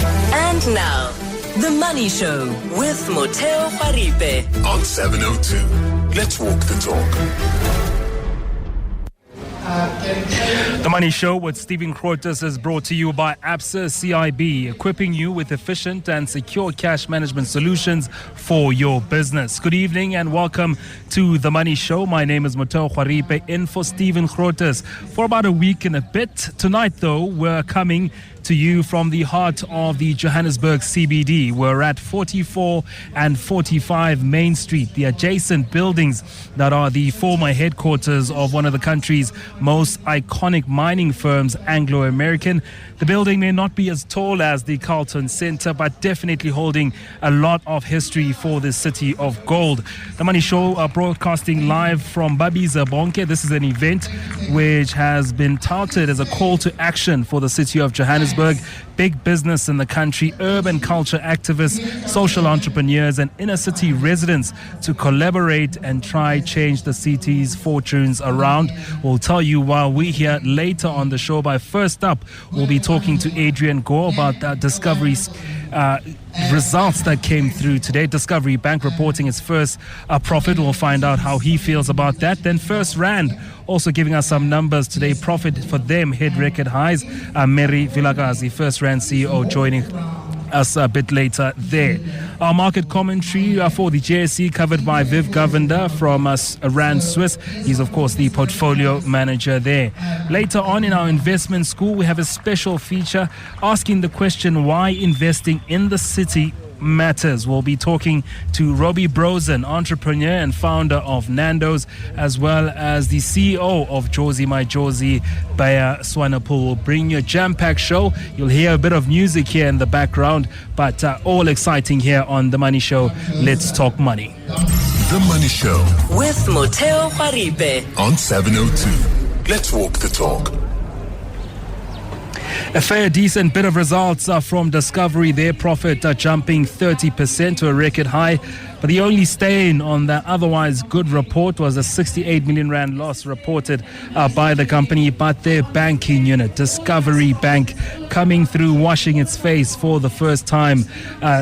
And now, The Money Show with Motheo Khoaripe on 702. Let's walk the talk. The Money Show with Stephen Grootes is brought to you by ABSA CIB, equipping you with efficient and secure cash management solutions for your business. Good evening and welcome to The Money Show. My name is Motheo Khoaripe, in for Stephen Grootes for about a week and a bit. Tonight, though, we're coming to you from the heart of the Johannesburg CBD. We're at 44 and 45 Main Street, the adjacent buildings that are the former headquarters of one of the country's most iconic mining firms, Anglo American. The building may not be as tall as the Carlton Centre, but definitely holding a lot of history for the city of gold. The Money Show are broadcasting live from BABIZE BONKE. This is an event which has been touted as a call to action for the city of Johannesburg. Big business in the country, urban culture activists, social entrepreneurs and inner city residents to collaborate and try change the city's fortunes around. We'll tell you while we hear later on the show. But first up, we'll be talking to Adrian Gore about that Discovery's results that came through today. Discovery Bank reporting its first profit. We'll find out how he feels about that. Then First Rand also giving us some numbers today. Profit for them hit record highs. Mary Vilakazi, First Rand CEO, joining us a bit later there. Our market commentary for the JSE covered by Viv Govender from Rand Swiss. He's, of course, the portfolio manager there. Later on in our investment school, we have a special feature asking the question why investing in the city matters. We'll be talking to Robbie Brozin, entrepreneur and founder of Nando's, as well as the CEO of Jozi My Jozi, Bea Swanepoel. We'll bring you a jam-packed show. You'll hear a bit of music here in the background, but all exciting here on The Money Show. Let's talk money. The Money Show with Motheo Khoaripe on 702. Let's walk the talk. A fair, decent bit of results from Discovery. Their profit jumping 30% to a record high. But the only stain on the otherwise good report was a 68 million rand loss reported by the company. But their banking unit, Discovery Bank, coming through, washing its face for the first time.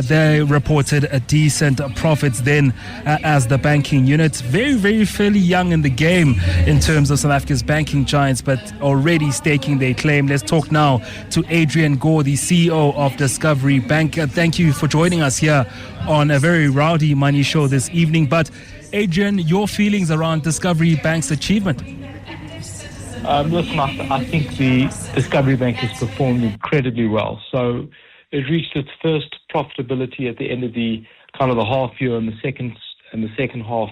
They reported a decent profits then as the banking unit. Very, very fairly young in the game in terms of South Africa's banking giants, but already staking their claim. Let's talk now to Adrian Gore, the CEO of Discovery Bank. Thank you for joining us here on a very rowdy Money Show this evening. But Adrian, your feelings around Discovery Bank's achievement? Listen, I think the Discovery Bank has performed incredibly well. So it reached its first profitability at the end of the kind of the half year and the second half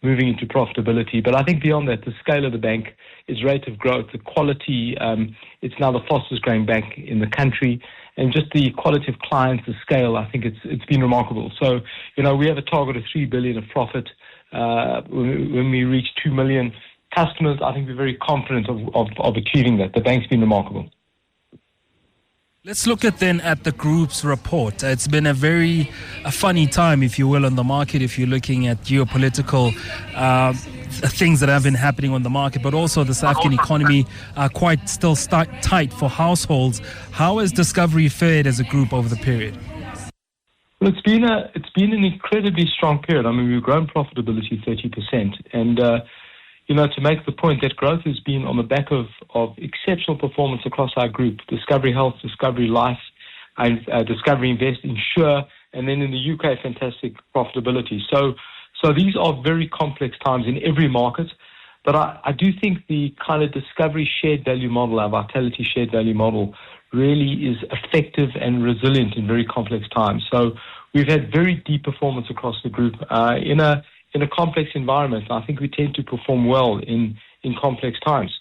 moving into profitability. But I think beyond that, the scale of the bank, its rate of growth, the quality, it's now the fastest growing bank in the country. And just the quality of clients, the scale, I think it's been remarkable. So, we have a target of 3 billion of profit. When we reach 2 million customers, I think we're very confident of achieving that. The bank's been remarkable. Let's look at the group's report. It's been a funny time, if you will, on the market, if you're looking at geopolitical things that have been happening on the market, but also the South African economy quite still tight for households. How has Discovery fared as a group over the period? Well, it's been an incredibly strong period. I mean, we've grown profitability 30%, and to make the point that growth has been on the back of exceptional performance across our group: Discovery Health, Discovery Life, and Discovery Invest, Insure, and then in the UK, fantastic profitability. So these are very complex times in every market, but I do think the kind of Discovery shared value model, our Vitality shared value model, really is effective and resilient in very complex times. So we've had very deep performance across the group in a complex environment. I think we tend to perform well in complex times.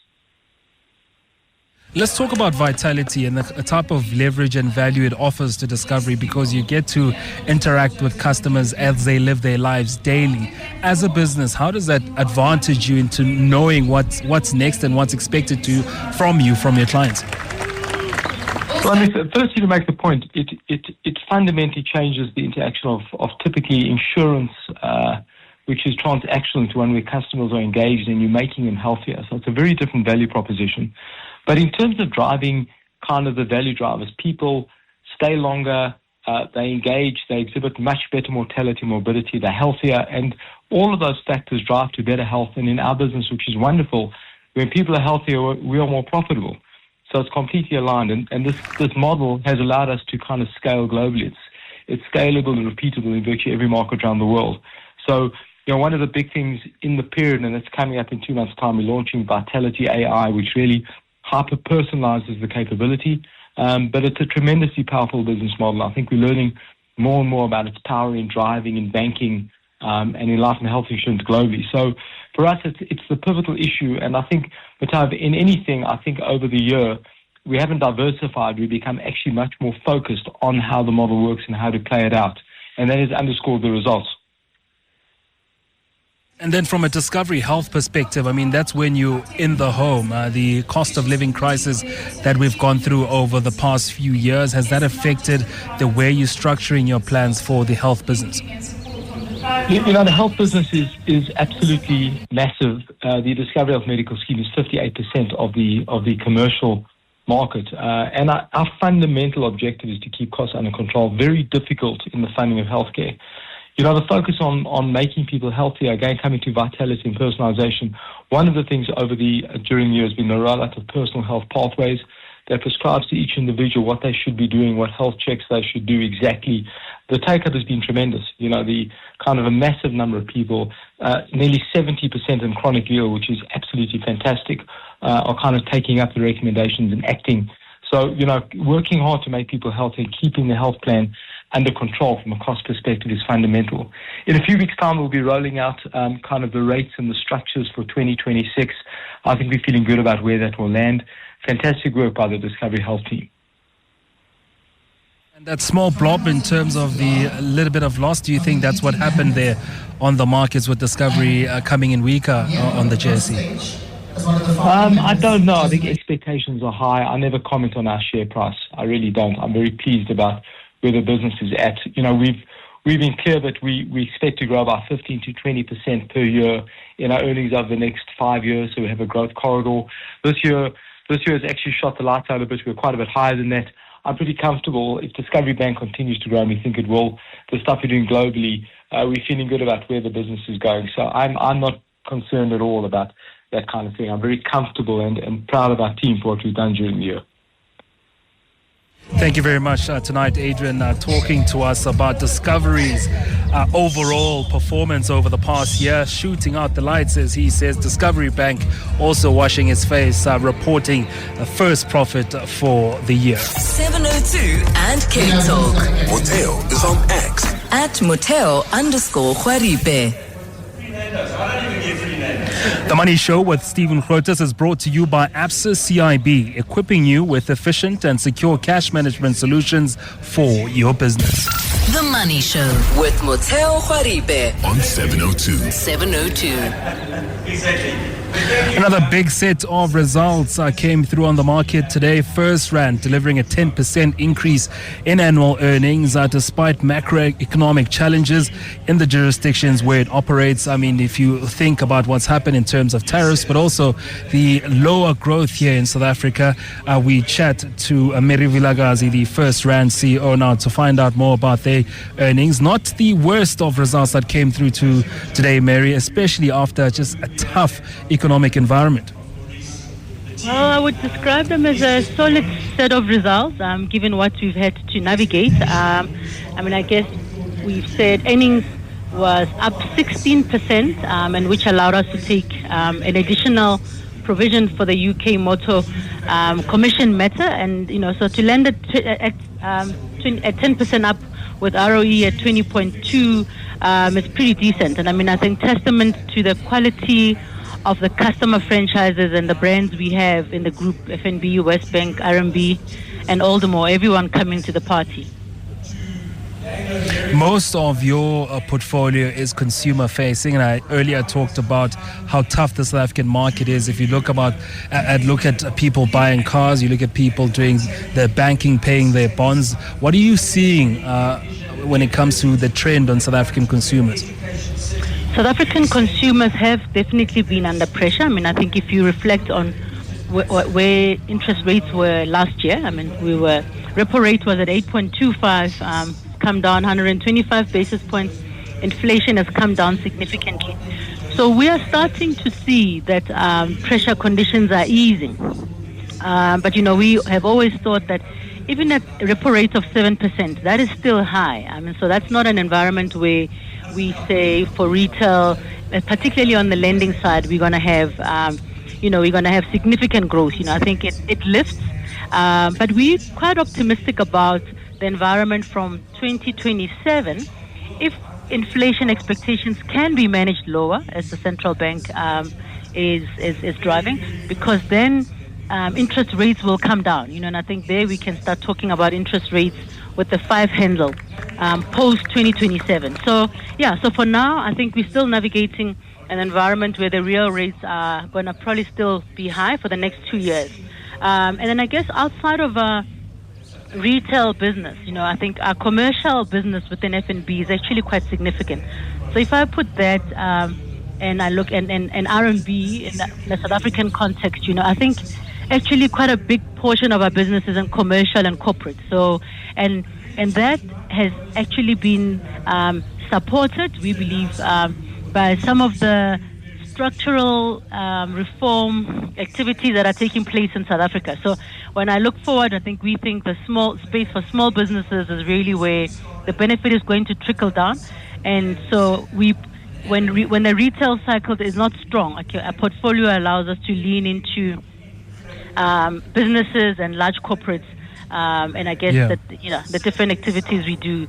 Let's talk about Vitality and the type of leverage and value it offers to Discovery, because you get to interact with customers as they live their lives daily. As a business, how does that advantage you into knowing what's next and what's expected from your clients? Well, I mean, firstly, to make the point, it fundamentally changes the interaction of typically insurance, which is transactional, to one where customers are engaged and you're making them healthier. So it's a very different value proposition. But in terms of driving kind of the value drivers, people, stay longer, they engage, they exhibit much better mortality, morbidity, they're healthier, and all of those factors drive to better health. And in our business, which is wonderful, when people are healthier, we are more profitable. So it's completely aligned. And this model has allowed us to kind of scale globally. It's scalable and repeatable in virtually every market around the world. So, one of the big things in the period, and it's coming up in 2 months' time, we're launching Vitality AI, which really hyper-personalizes the capability. But it's a tremendously powerful business model. I think we're learning more and more about its power in driving, in banking, and in life and health insurance globally. So for us, it's the pivotal issue. And I think, Motheo, in anything, I think over the year, we haven't diversified. We've become actually much more focused on how the model works and how to play it out. And that has underscored the results. And then from a Discovery Health perspective, I mean, that's when you're in the home. The cost of living crisis that we've gone through over the past few years, has that affected the way you're structuring your plans for the health business? The health business is absolutely massive. The Discovery Health Medical Scheme is 58% of the commercial market. And our fundamental objective is to keep costs under control. Very difficult in the funding of healthcare. The focus on making people healthier, again, coming to vitality and personalization. One of the things during the year has been the rollout of personal health pathways that prescribes to each individual what they should be doing, what health checks they should do exactly. The take-up has been tremendous. The kind of a massive number of people, nearly 70% in chronic ill, which is absolutely fantastic, are kind of taking up the recommendations and acting. So, working hard to make people healthy and keeping the health plan under control from a cost perspective is fundamental. In a few weeks' time, we'll be rolling out kind of the rates and the structures for 2026. I think we're feeling good about where that will land. Fantastic work by the Discovery Health team. And that small blob in terms of the little bit of loss, do you think that's what happened there on the markets with Discovery coming in weaker on the JSE? I don't know. I think expectations are high. I never comment on our share price. I really don't. I'm very pleased about where the business is at. We've been clear that we expect to grow about 15 to 20% per year in our earnings over the next 5 years. So we have a growth corridor. This year has actually shot the lights out a bit. We're quite a bit higher than that. I'm pretty comfortable. If Discovery Bank continues to grow, and we think it will, the stuff we're doing globally, we're feeling good about where the business is going. So I'm not concerned at all about that kind of thing. I'm very comfortable and proud of our team for what we've done during the year. Thank you very much tonight, Adrian, talking to us about Discovery's overall performance over the past year, shooting out the lights, as he says. Discovery Bank also washing his face, reporting a first profit for the year. 702 and Cape Talk. Motheo is on X At Motheo_Khoaripe. The Money Show with Stephen Grootes is brought to you by ABSA CIB, equipping you with efficient and secure cash management solutions for your business. The Money Show with Motheo Khoaripe. on 702. 702. Another big set of results came through on the market today. First Rand delivering a 10% increase in annual earnings despite macroeconomic challenges in the jurisdictions where it operates. I mean, if you think about what's happened in terms of tariffs, but also the lower growth here in South Africa, we chat to Mary Vilagazi, the First Rand CEO, now to find out more about their earnings. Not the worst of results that came through today, Mary, especially after just a tough economic environment. Well, I would describe them as a solid set of results, given what we've had to navigate. I guess we've said earnings was up 16%, and which allowed us to take an additional provision for the UK Motor Commission matter, and so to land at 10% up with ROE at 20.2 is pretty decent. And I think testament to the quality of the customer franchises and the brands we have in the group, FNB, Westbank, RMB, and Aldermore, everyone coming to the party. Most of your portfolio is consumer facing, and I earlier talked about how tough the South African market is. If you look at people buying cars, you look at people doing their banking, paying their bonds. What are you seeing when it comes to the trend on South African consumers? South African consumers have definitely been under pressure. I think if you reflect on where interest rates were last year, we were Repo rate was at 8.25, come down 125 basis points. Inflation has come down significantly. So we are starting to see that pressure conditions are easing. But, we have always thought that even at a repo rate of 7%, that is still high. So that's not an environment where we say for retail, particularly on the lending side, we're going to have, we're going to have significant growth. I think it lifts. But we're quite optimistic about the environment from 2027 if inflation expectations can be managed lower, as the central bank is driving, because then interest rates will come down, and I think there we can start talking about interest rates with the 5 handle post 2027. So for now, I think we're still navigating an environment where the real rates are going to probably still be high for the next 2 years. And then I guess outside of retail business, I think our commercial business within F&B is actually quite significant. So if I put that and I look and R&B in the South African context, I think actually quite a big portion of our business is in commercial and corporate. So and that has actually been supported, we believe, by some of the structural reform activities that are taking place in South Africa. So when I look forward, I think we think the small space for small businesses is really where the benefit is going to trickle down. And so when the retail cycle is not strong, a portfolio allows us to lean into businesses and large corporates. And I guess that the different activities we do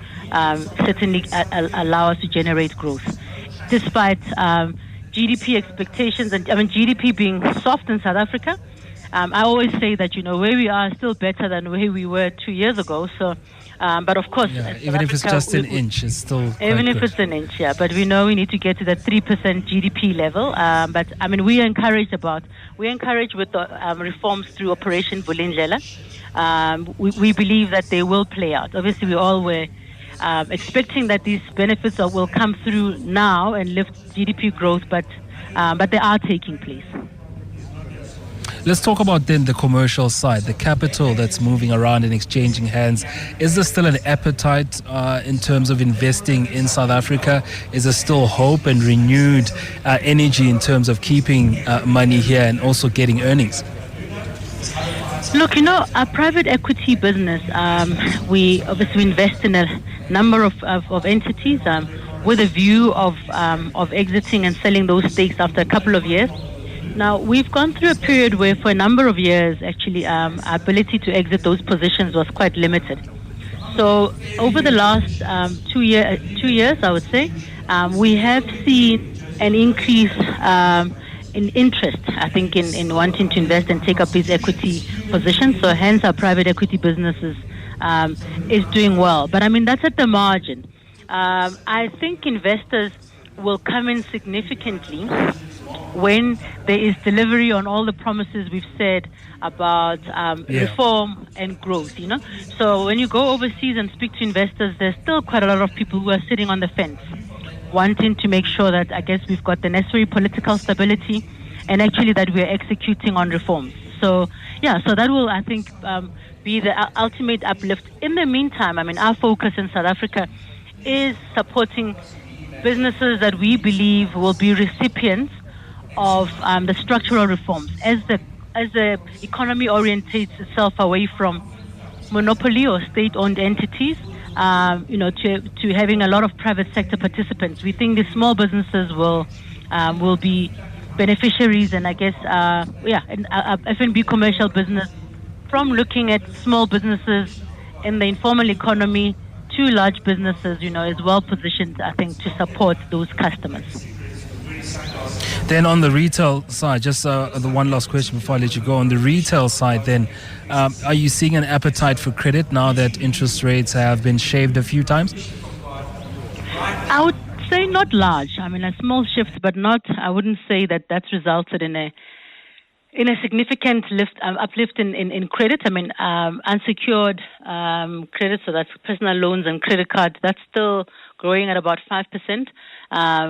certainly allow us to generate growth, despite GDP expectations, and GDP being soft in South Africa. I always say that where we are is still better than where we were 2 years ago. So, but of course, even if it's just an inch, it's still even if good. it's an inch. But we know we need to get to the 3% GDP level. But we are encouraged with the reforms through Operation Vulindlela. We believe that they will play out. Obviously, we all were expecting that these benefits will come through now and lift GDP growth, but they are taking place. Let's talk about then the commercial side, the capital that's moving around and exchanging hands. Is there still an appetite in terms of investing in South Africa? Is there still hope and renewed energy in terms of keeping money here and also getting earnings? Look, our private equity business, we obviously invest in a number of entities with a view of exiting and selling those stakes after a couple of years. Now, we've gone through a period where for a number of years, actually, our ability to exit those positions was quite limited. So over the last 2 years, I would say, we have seen an increase in interest, I think, in wanting to invest and take up these equity positions. So hence our private equity business is doing well. But that's at the margin. I think investors will come in significantly when there is delivery on all the promises we've said about reform and growth, So when you go overseas and speak to investors, there's still quite a lot of people who are sitting on the fence, wanting to make sure that, I guess, we've got the necessary political stability and actually that we're executing on reforms. So that will, I think, be the ultimate uplift. In the meantime, our focus in South Africa is supporting businesses that we believe will be recipients of the structural reforms as the economy orientates itself away from monopoly or state-owned entities, to having a lot of private sector participants. We think the small businesses will be beneficiaries, and I guess F&B commercial business, from looking at small businesses in the informal economy to large businesses, is well positioned, I think, to support those customers. Then on the retail side, just the one last question before I let you go. On the retail side then, are you seeing an appetite for credit now that interest rates have been shaved a few times? I would say not large. A small shift, but not. I wouldn't say that that's resulted in a significant uplift in credit. Unsecured credit, so that's personal loans and credit cards, that's still growing at about 5%.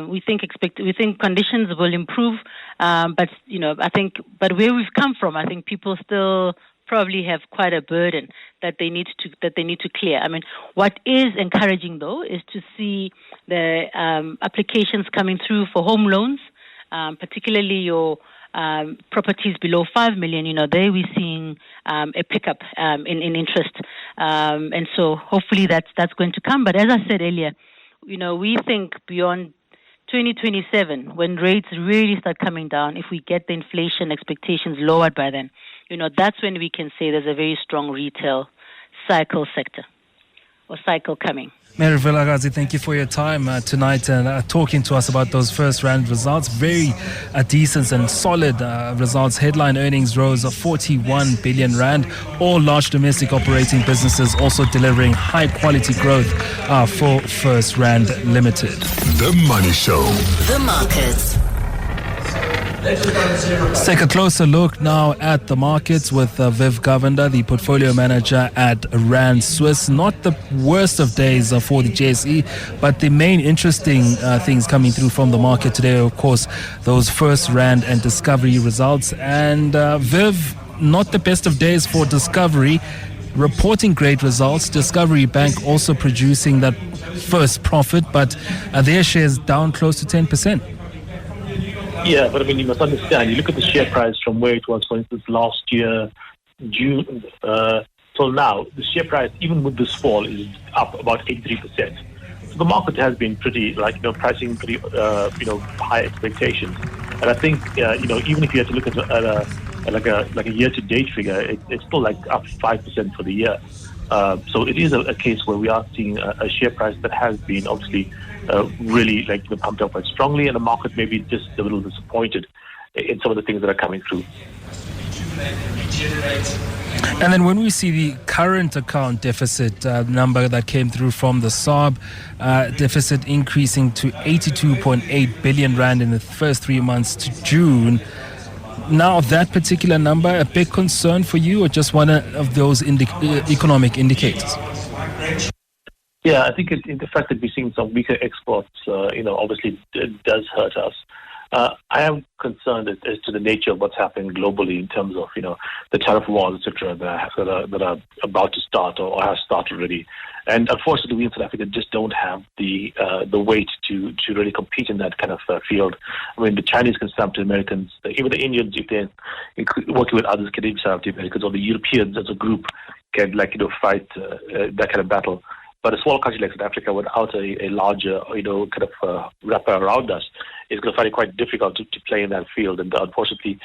We think conditions will improve, but where we've come from, I think people still probably have quite a burden that they need to clear. I mean, what is encouraging though is to see the applications coming through for home loans, particularly your properties below 5 million. There we're seeing a pickup in interest, and so hopefully that's going to come. But as I said earlier, we think beyond 2027, when rates really start coming down, if we get the inflation expectations lowered by then, that's when we can say there's a very strong retail cycle coming. Mary Vilagazi, thank you for your time tonight and talking to us about those first round results. Very decent and solid results. Headline earnings rose of 41 billion rand. All large domestic operating businesses also delivering high quality growth for First Rand Limited. The Money Show. The markets. Let's take a closer look now at the markets with Viv Govender, the portfolio manager at Rand Swiss. Not the worst of days for the JSE, but the main interesting things coming through from the market today, of course, those First Rand and Discovery results. And Viv, not the best of days for Discovery, reporting great results. Discovery Bank also producing that first profit, but their shares down close to 10%. Yeah, but I mean, you must understand, you look at the share price from where it was, for instance, last year, June, till now, the share price, even with this fall, is up about 83%. So the market has been pretty, pricing pretty, high expectations. And I think, even if you had to look at a year-to-date figure, it's still up 5% for the year. So it is a case where we are seeing a share price that has been obviously really pumped up quite strongly, and the market may be just a little disappointed in some of the things that are coming through. And then when we see the current account deficit number that came through from the SARB, deficit increasing to 82.8 billion rand in the first 3 months to June. Now, that particular number, a big concern for you, or just one of those economic indicators? Yeah, I think the fact that we're seeing some weaker exports, obviously it does hurt us. I am concerned as to the nature of what's happening globally in terms of, the tariff wars, etc., that are about to start or have started already. And unfortunately, we in South Africa just don't have the weight to really compete in that kind of field. I mean, the Chinese can sell to Americans, even the Indians, if they're working with others, can even sell to Americans, or the Europeans as a group can, fight that kind of battle. But a small country like South Africa, without a larger, wrapper around us, is going to find it quite difficult to play in that field. And unfortunately,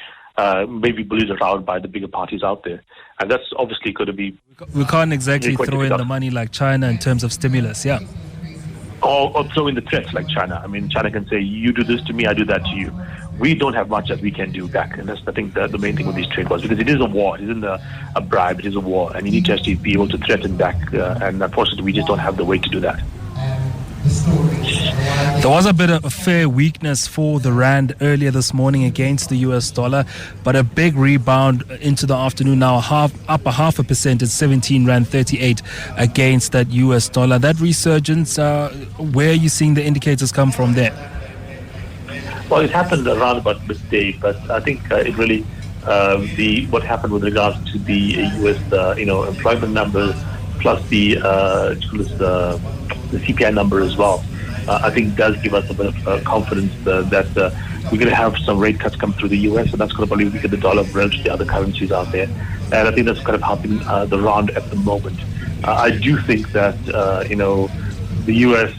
maybe bullied around by the bigger parties out there. And that's obviously going to be... We can't exactly throw in the money like China in terms of stimulus, yeah. Or throw in the threats like China. I mean, China can say, you do this to me, I do that to you. We don't have much that we can do back. And that's, I think, the main thing with these trade wars, because it is a war. It isn't a bribe, it is a war. And you need to actually be able to threaten back. And unfortunately, we just don't have the way to do that. There was a bit of a fair weakness for the Rand earlier this morning against the US dollar, but a big rebound into the afternoon now, up 0.5% at 17 Rand 38 against that US dollar. That resurgence, where are you seeing the indicators come from there? Well, it happened around about midday, but I think it really, what happened with regards to the US, employment numbers, plus the CPI number as well, I think does give us a bit of confidence that we're going to have some rate cuts come through the US, and that's going to probably weaken the dollar relative to the other currencies out there. And I think that's kind of helping the rand at the moment. I do think that, the US,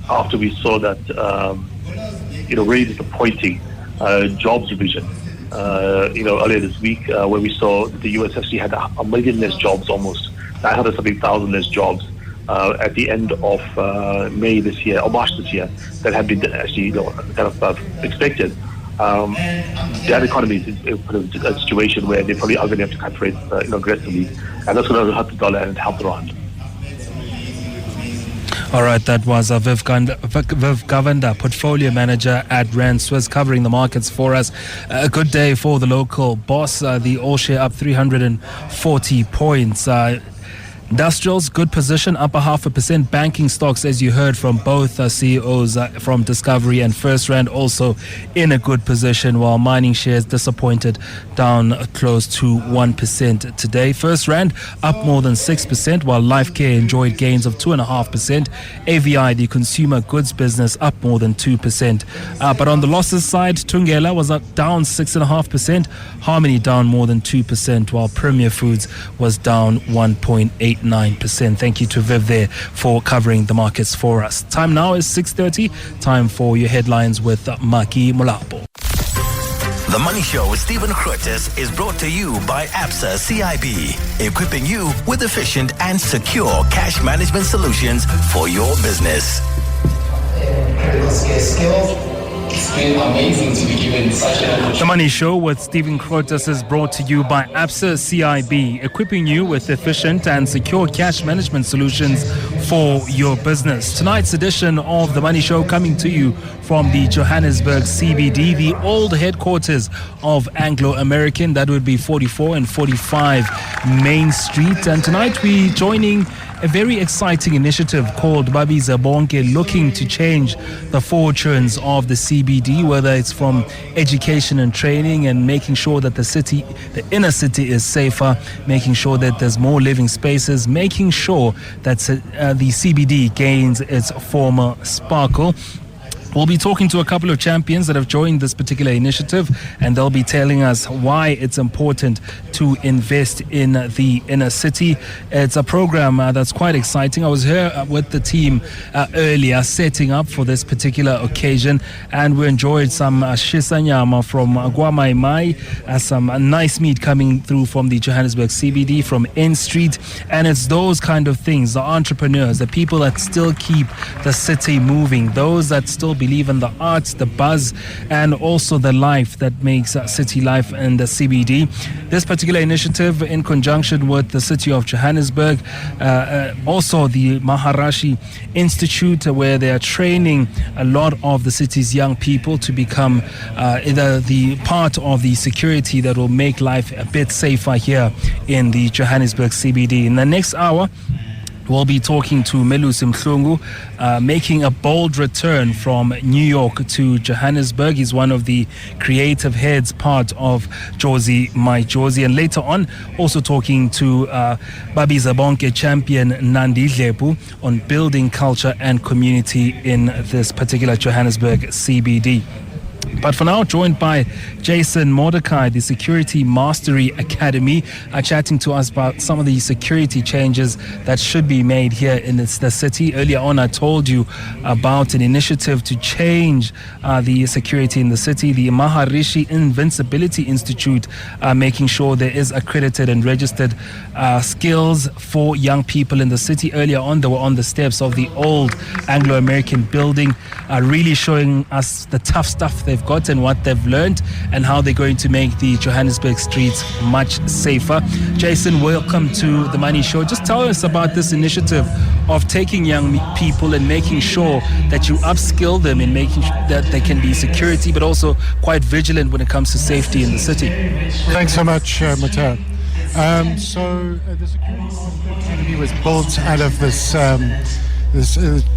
after we saw that, really disappointing jobs revision, earlier this week, where we saw the US actually had a million less jobs, almost 900,000 less jobs at the end of May this year, or March this year, that had been actually expected. That economy is in a situation where they probably are going to have to cut rates aggressively, and that's going to hurt the dollar and help the rand. All right, that was Viv Govender, portfolio manager at Rand Swiss, covering the markets for us. A good day for the local boss. The all share up 340 points. Industrials, good position, up 0.5%. Banking stocks, as you heard from both CEOs from Discovery and First Rand, also in a good position, while mining shares disappointed, down close to 1% today. First Rand up more than 6%, while Life Care enjoyed gains of 2.5%. AVI, the consumer goods business, up more than 2%. But on the losses side, Thungela was up down 6.5%. Harmony down more than 2%, while Premier Foods was down 1.89%. Thank you to Viv there for covering the markets for us. Time now is 6:30. Time for your headlines with Maki Molapo. The Money Show with Stephen Grootes is brought to you by ABSA CIB, equipping you with efficient and secure cash management solutions for your business. Critical skill. It's been amazing to be given such an opportunity. The Money Show with Stephen Grootes is brought to you by ABSA CIB, equipping you with efficient and secure cash management solutions for your business. Tonight's edition of The Money Show coming to you from the Johannesburg CBD, the old headquarters of Anglo American. That would be 44 and 45 Main Street. And tonight we're joining a very exciting initiative called BABIZE, BONKE, looking to change the fortunes of the CBD, whether it's from education and training and making sure that the inner city is safer, making sure that there's more living spaces, making sure that the CBD gains its former sparkle. We'll be talking to a couple of champions that have joined this particular initiative, and they'll be telling us why it's important to invest in the inner city. It's a program that's quite exciting. I was here with the team earlier setting up for this particular occasion, and we enjoyed some shisanyama from Guamaimai, some nice meat coming through from the Johannesburg CBD, from N Street. And it's those kind of things, the entrepreneurs, the people that still keep the city moving, those that still believe in the arts, the buzz, and also the life that makes city life and the CBD. This particular initiative, in conjunction with the city of Johannesburg, also the Maharashi Institute, where they are training a lot of the city's young people to become either the part of the security that will make life a bit safer here in the Johannesburg CBD. In the next hour, we'll be talking to Melusi Mhlungu, making a bold return from New York to Johannesburg. He's one of the creative heads, part of Jozi My Jozi. And later on, also talking to BABIZE BONKE champion Nandi Dlepu on building culture and community in this particular Johannesburg CBD. But for now, joined by Jason Mordecai, the Security Mastery Academy, chatting to us about some of the security changes that should be made here in the city. Earlier on, I told you about an initiative to change the security in the city, the Maharishi Invincibility Institute, making sure there is accredited and registered skills for young people in the city. Earlier on, they were on the steps of the old Anglo-American building, really showing us the tough stuff they've got and what they've learned and how they're going to make the Johannesburg streets much safer. Jason, welcome to the Money Show. Just tell us about this initiative of taking young people and making sure that you upskill them in making sure that they can be security, but also quite vigilant when it comes to safety in the city. Thanks so much, Motheo. So the Security Academy was built out of this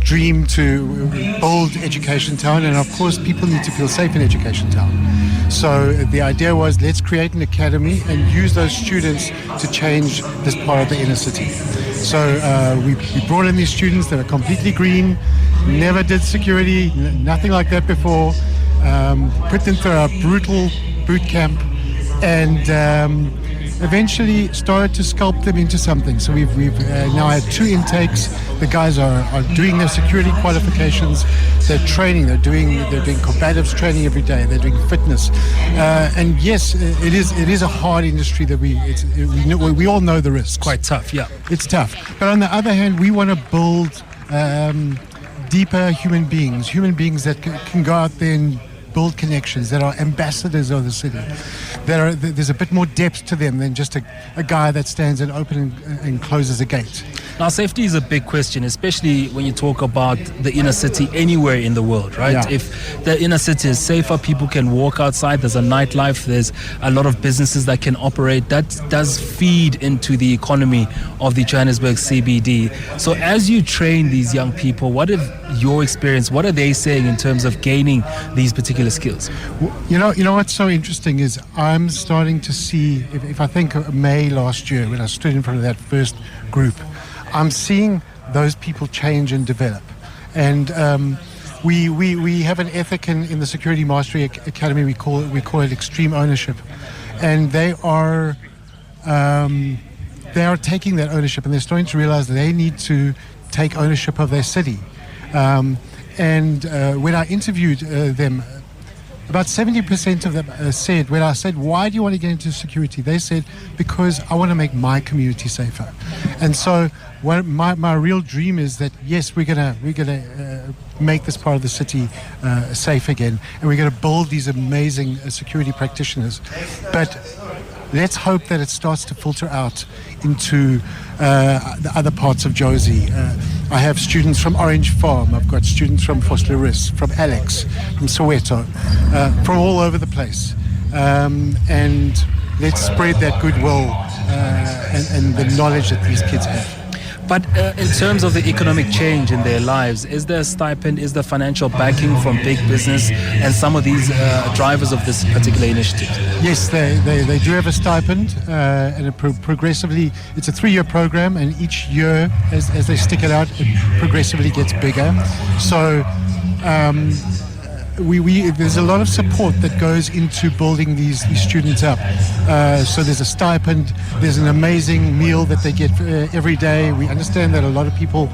dream to build Education Town, and of course people need to feel safe in Education Town. So the idea was, let's create an academy and use those students to change this part of the inner city. So we brought in these students that are completely green, never did security, nothing like that before, put them through a brutal boot camp, and eventually started to sculpt them into something. So we've now had 2 intakes. The guys are doing their security qualifications. They're training. They're doing combatives training every day. They're doing fitness. And yes, it is a hard industry that we all know the risks. Quite tough, yeah. It's tough. But on the other hand, we want to build deeper human beings that can go out there and build connections, that are ambassadors of the city. There's a bit more depth to them than just a guy that stands and opens and closes a gate. Now, safety is a big question, especially when you talk about the inner city anywhere in the world, right? Yeah. If the inner city is safer, people can walk outside, there's a nightlife, there's a lot of businesses that can operate. That does feed into the economy of the Johannesburg CBD. So as you train these young people, what is your experience? What are they saying in terms of gaining these particular skills? You know what's so interesting is I'm starting to see, if I think of May last year when I stood in front of that first group, I'm seeing those people change and develop. And we have an ethic in the Security Mastery Academy. We call it extreme ownership, and they are taking that ownership, and they're starting to realize that they need to take ownership of their city. And when I interviewed them, about 70% of them said, when I said, why do you want to get into security? They said, because I want to make my community safer. And so my real dream is that, yes, we're gonna make this part of the city safe again, and we're going to build these amazing security practitioners. But let's hope that it starts to filter out into the other parts of Jozi. I have students from Orange Farm. I've got students from Vosloorus, from Alex, from Soweto, from all over the place. And let's spread that goodwill and the knowledge that these kids have. But in terms of the economic change in their lives, is there a stipend, is there financial backing from big business and some of these drivers of this particular initiative? Yes, they do have a stipend, and it progressively, it's a 3-year program, and each year, as they stick it out, it progressively gets bigger. So there's a lot of support that goes into building these students up. So there's a stipend, there's an amazing meal that they get every day. We understand that a lot of people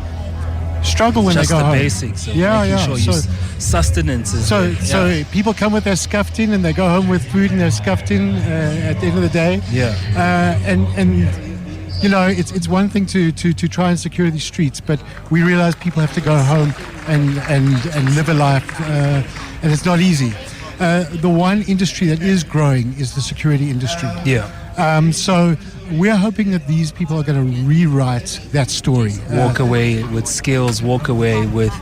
struggle when just they go home. Just the basics of making sure sustenance is so people come with their scuffed in and they go home with food and they're scuffed in at the end of the day. And you know, it's one thing to try and secure these streets, but we realize people have to go home and live a life, and it's not easy. The one industry that is growing is the security industry. So we're hoping that these people are going to rewrite that story. Walk away with skills, walk away with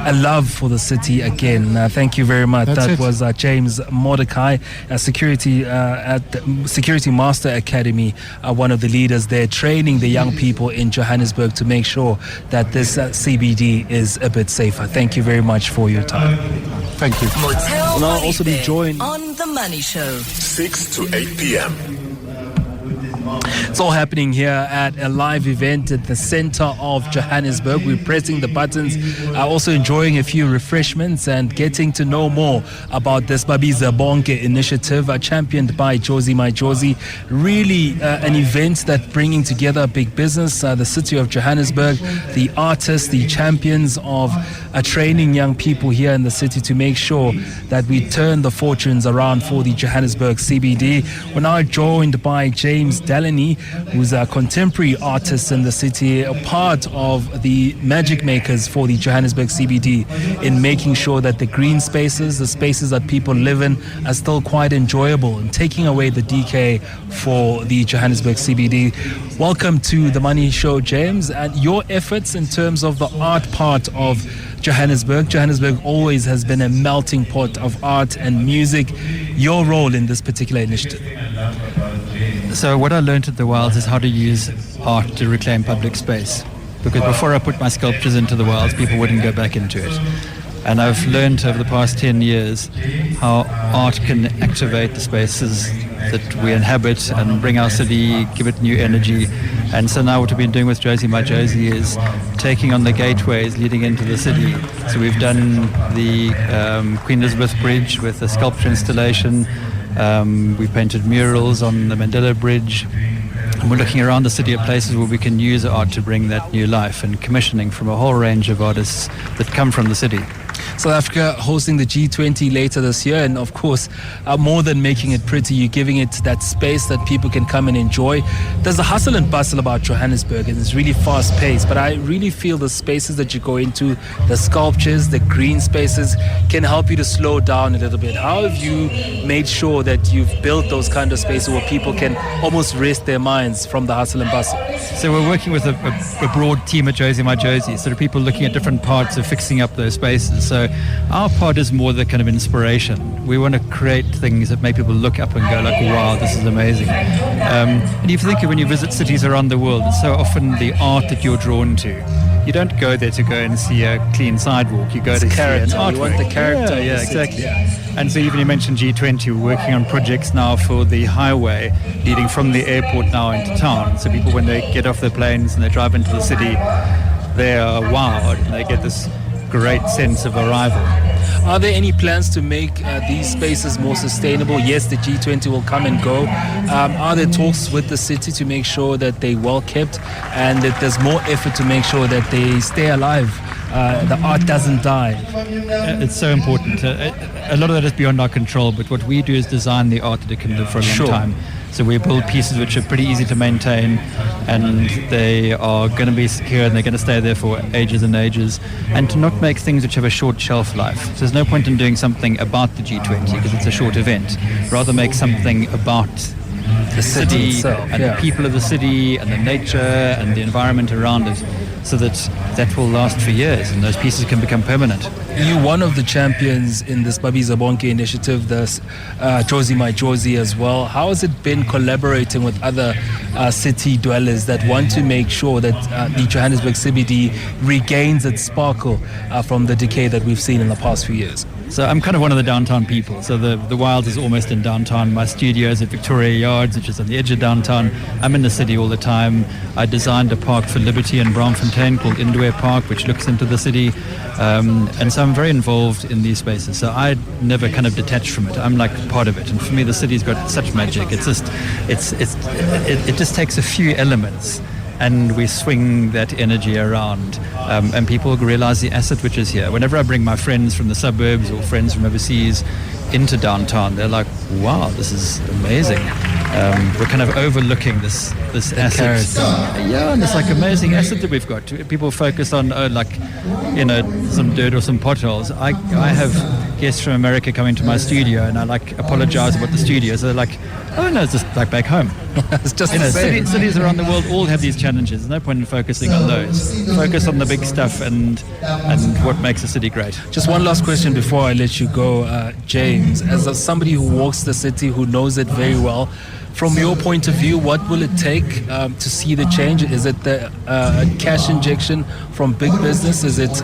a love for the city again. Thank you very much. That was James Mordecai, security at the Security Master Academy, one of the leaders there, training the young people in Johannesburg to make sure that this CBD is a bit safer. Thank you very much for your time. Thank you. Motheo We'll now also be joined on The Money Show. 6 to 8 p.m. It's all happening here at a live event at the center of Johannesburg. We're pressing the buttons, also enjoying a few refreshments and getting to know more about this BABIZE BONKE initiative championed by Jozi My Jozi. Really an event that's bringing together big business, the city of Johannesburg, the artists, the champions of training young people here in the city to make sure that we turn the fortunes around for the Johannesburg CBD. We're now joined by James Delaney, who's a contemporary artist in the city, a part of the magic makers for the Johannesburg CBD in making sure that the green spaces, the spaces that people live in, are still quite enjoyable and taking away the decay for the Johannesburg CBD. Welcome to The Money Show, James, and your efforts in terms of the art part of Johannesburg. Johannesburg always has been a melting pot of art and music. Your role in this particular initiative? So what I learned at the Wilds is how to use art to reclaim public space. Because before I put my sculptures into the Wilds, people wouldn't go back into it. And I've learned over the past 10 years how art can activate the spaces that we inhabit and bring our city, give it new energy. And so now what we've been doing with Jozi My Jozi is taking on the gateways leading into the city. So we've done the Queen Elizabeth Bridge with a sculpture installation. We painted murals on the Mandela Bridge. And we're looking around the city at places where we can use art to bring that new life, and commissioning from a whole range of artists that come from the city. South Africa hosting the G20 later this year, and of course, more than making it pretty, you're giving it that space that people can come and enjoy. There's a hustle and bustle about Johannesburg, and it's really fast paced, but I really feel the spaces that you go into, the sculptures, the green spaces, can help you to slow down a little bit. How have you made sure that you've built those kind of spaces where people can almost rest their minds from the hustle and bustle? So we're working with a broad team at Jozi My Jozi, sort of people looking at different parts of fixing up those spaces. So our part is more the kind of inspiration. We want to create things that make people look up and go like, wow, this is amazing. And if you think of when you visit cities around the world, it's so often the art that you're drawn to. You don't go there to go and see a clean sidewalk. You go to see an artwork. You want the character. Yeah, exactly. And so even you mentioned G20, we're working on projects now for the highway leading from the airport now into town. So people, when they get off their planes and they drive into the city, they are wowed and they get this great sense of arrival. Are there any plans to make these spaces more sustainable? Yes, the G20 will come and go. Are there talks with the city to make sure that they're well kept and that there's more effort to make sure that they stay alive? The art doesn't die. It's so important. A lot of that is beyond our control, but what we do is design the art that it can live for a long time. So we build pieces which are pretty easy to maintain, and they are going to be secure and they're going to stay there for ages and ages, and to not make things which have a short shelf life. So there's no point in doing something about the G20 because it's a short event. Rather make something about the city itself, and the people of the city and the nature and the environment around it, so that will last for years and those pieces can become permanent. You're one of the champions in this BABIZE BONKE initiative, this Jozi My Jozi as well. How has it been collaborating with other city dwellers that want to make sure that the Johannesburg CBD regains its sparkle from the decay that we've seen in the past few years? So I'm kind of one of the downtown people. So the Wilds is almost in downtown. My studio is at Victoria Yards, which is on the edge of downtown. I'm in the city all the time. I designed a park for Liberty and Braamfontein called Indware Park, which looks into the city. And so I'm very involved in these spaces. So I never kind of detach from it. I'm like part of it. And for me, the city's got such magic. It just takes a few elements, and we swing that energy around, and people realize the asset which is here. Whenever I bring my friends from the suburbs or friends from overseas into downtown, they're like, wow, this is amazing. We're kind of overlooking this asset. Yeah, and this like amazing asset that we've got. People focus on some dirt or some potholes. I have guests from America coming to my studio, and I apologize about the studio. So they're like, oh no, it's just like back home. It's just the same. Cities around the world all have these challenges. There's no point in focusing on those. Focus on the big stuff and what makes a city great. Just one last question before I let you go, James. As somebody who walks the city, who knows it very well, from your point of view, what will it take to see the change? Is it the cash injection from big business? Is it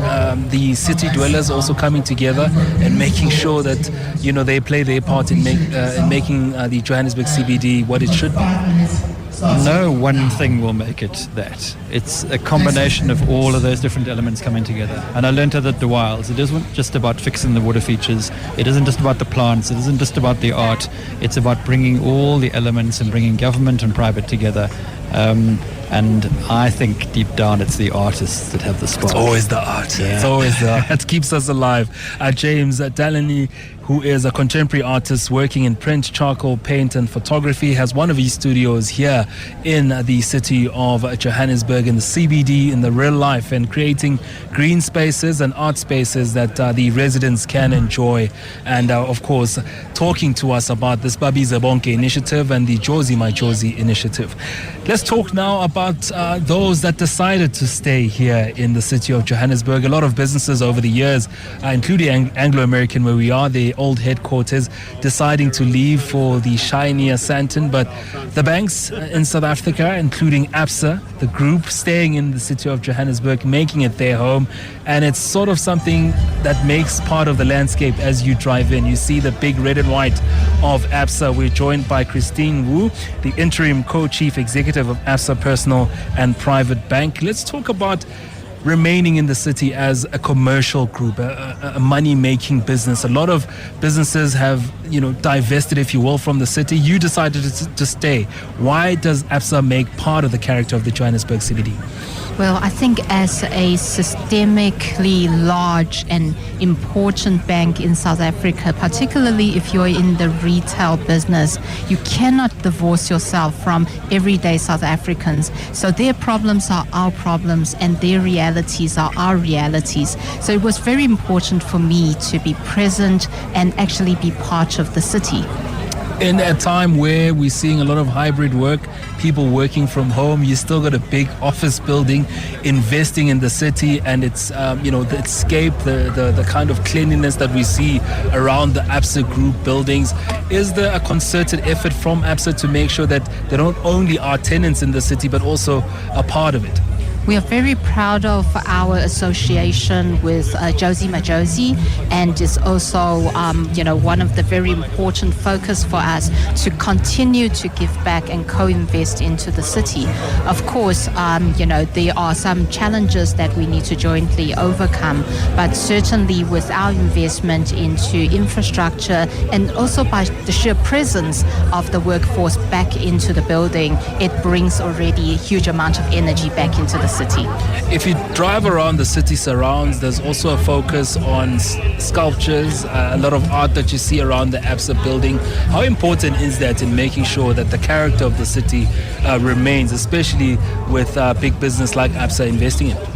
the city dwellers also coming together and making sure that they play their part in making the Johannesburg CBD what it should be? No one thing will make it that. It's a combination of all of those different elements coming together. And I learned that at the Wilds, it isn't just about fixing the water features. It isn't just about the plants. It isn't just about the art. It's about bringing all the elements and bringing government and private together. And I think deep down it's the artists that have the spark. It's always the art. Yeah. It's always the art. It keeps us alive. James Delaney, who is a contemporary artist working in print, charcoal, paint and photography, has one of his studios here in the city of Johannesburg, in the CBD, in the real life, and creating green spaces and art spaces that the residents can enjoy. And of course, talking to us about this BABIZE BONKE initiative and the Jozi My Jozi initiative. Let's talk now about those that decided to stay here in the city of Johannesburg. A lot of businesses over the years, including Anglo-American, where we are, the old headquarters, deciding to leave for the shinier Sandton. But the banks in South Africa, including ABSA, the group, staying in the city of Johannesburg, making it their home. And it's sort of something that makes part of the landscape as you drive in. You see the big red and white of ABSA. We're joined by Christine Wu, the interim co-chief executive of ABSA Personal and Private Bank. Let's talk about remaining in the city as a commercial group, a money-making business. A lot of businesses have, divested, if you will, from the city. You decided to stay. Why does ABSA make part of the character of the Johannesburg CBD? Well, I think as a systemically large and important bank in South Africa, particularly if you're in the retail business, you cannot divorce yourself from everyday South Africans. So their problems are our problems and their realities are our realities. So it was very important for me to be present and actually be part of the city. In a time where we're seeing a lot of hybrid work, people working from home, you still got a big office building, investing in the city, and it's the escape, the kind of cleanliness that we see around the ABSA Group buildings. Is there a concerted effort from ABSA to make sure that they not only are tenants in the city but also a part of it? We are very proud of our association with Jozi My Jozi, and is also, one of the very important focus for us to continue to give back and co-invest into the city. Of course, there are some challenges that we need to jointly overcome, but certainly with our investment into infrastructure and also by the sheer presence of the workforce back into the building, it brings already a huge amount of energy back into the city. If you drive around the city surrounds, there's also a focus on sculptures, a lot of art that you see around the ABSA building. How important is that in making sure that the character of the city remains, especially with big business like ABSA investing in it?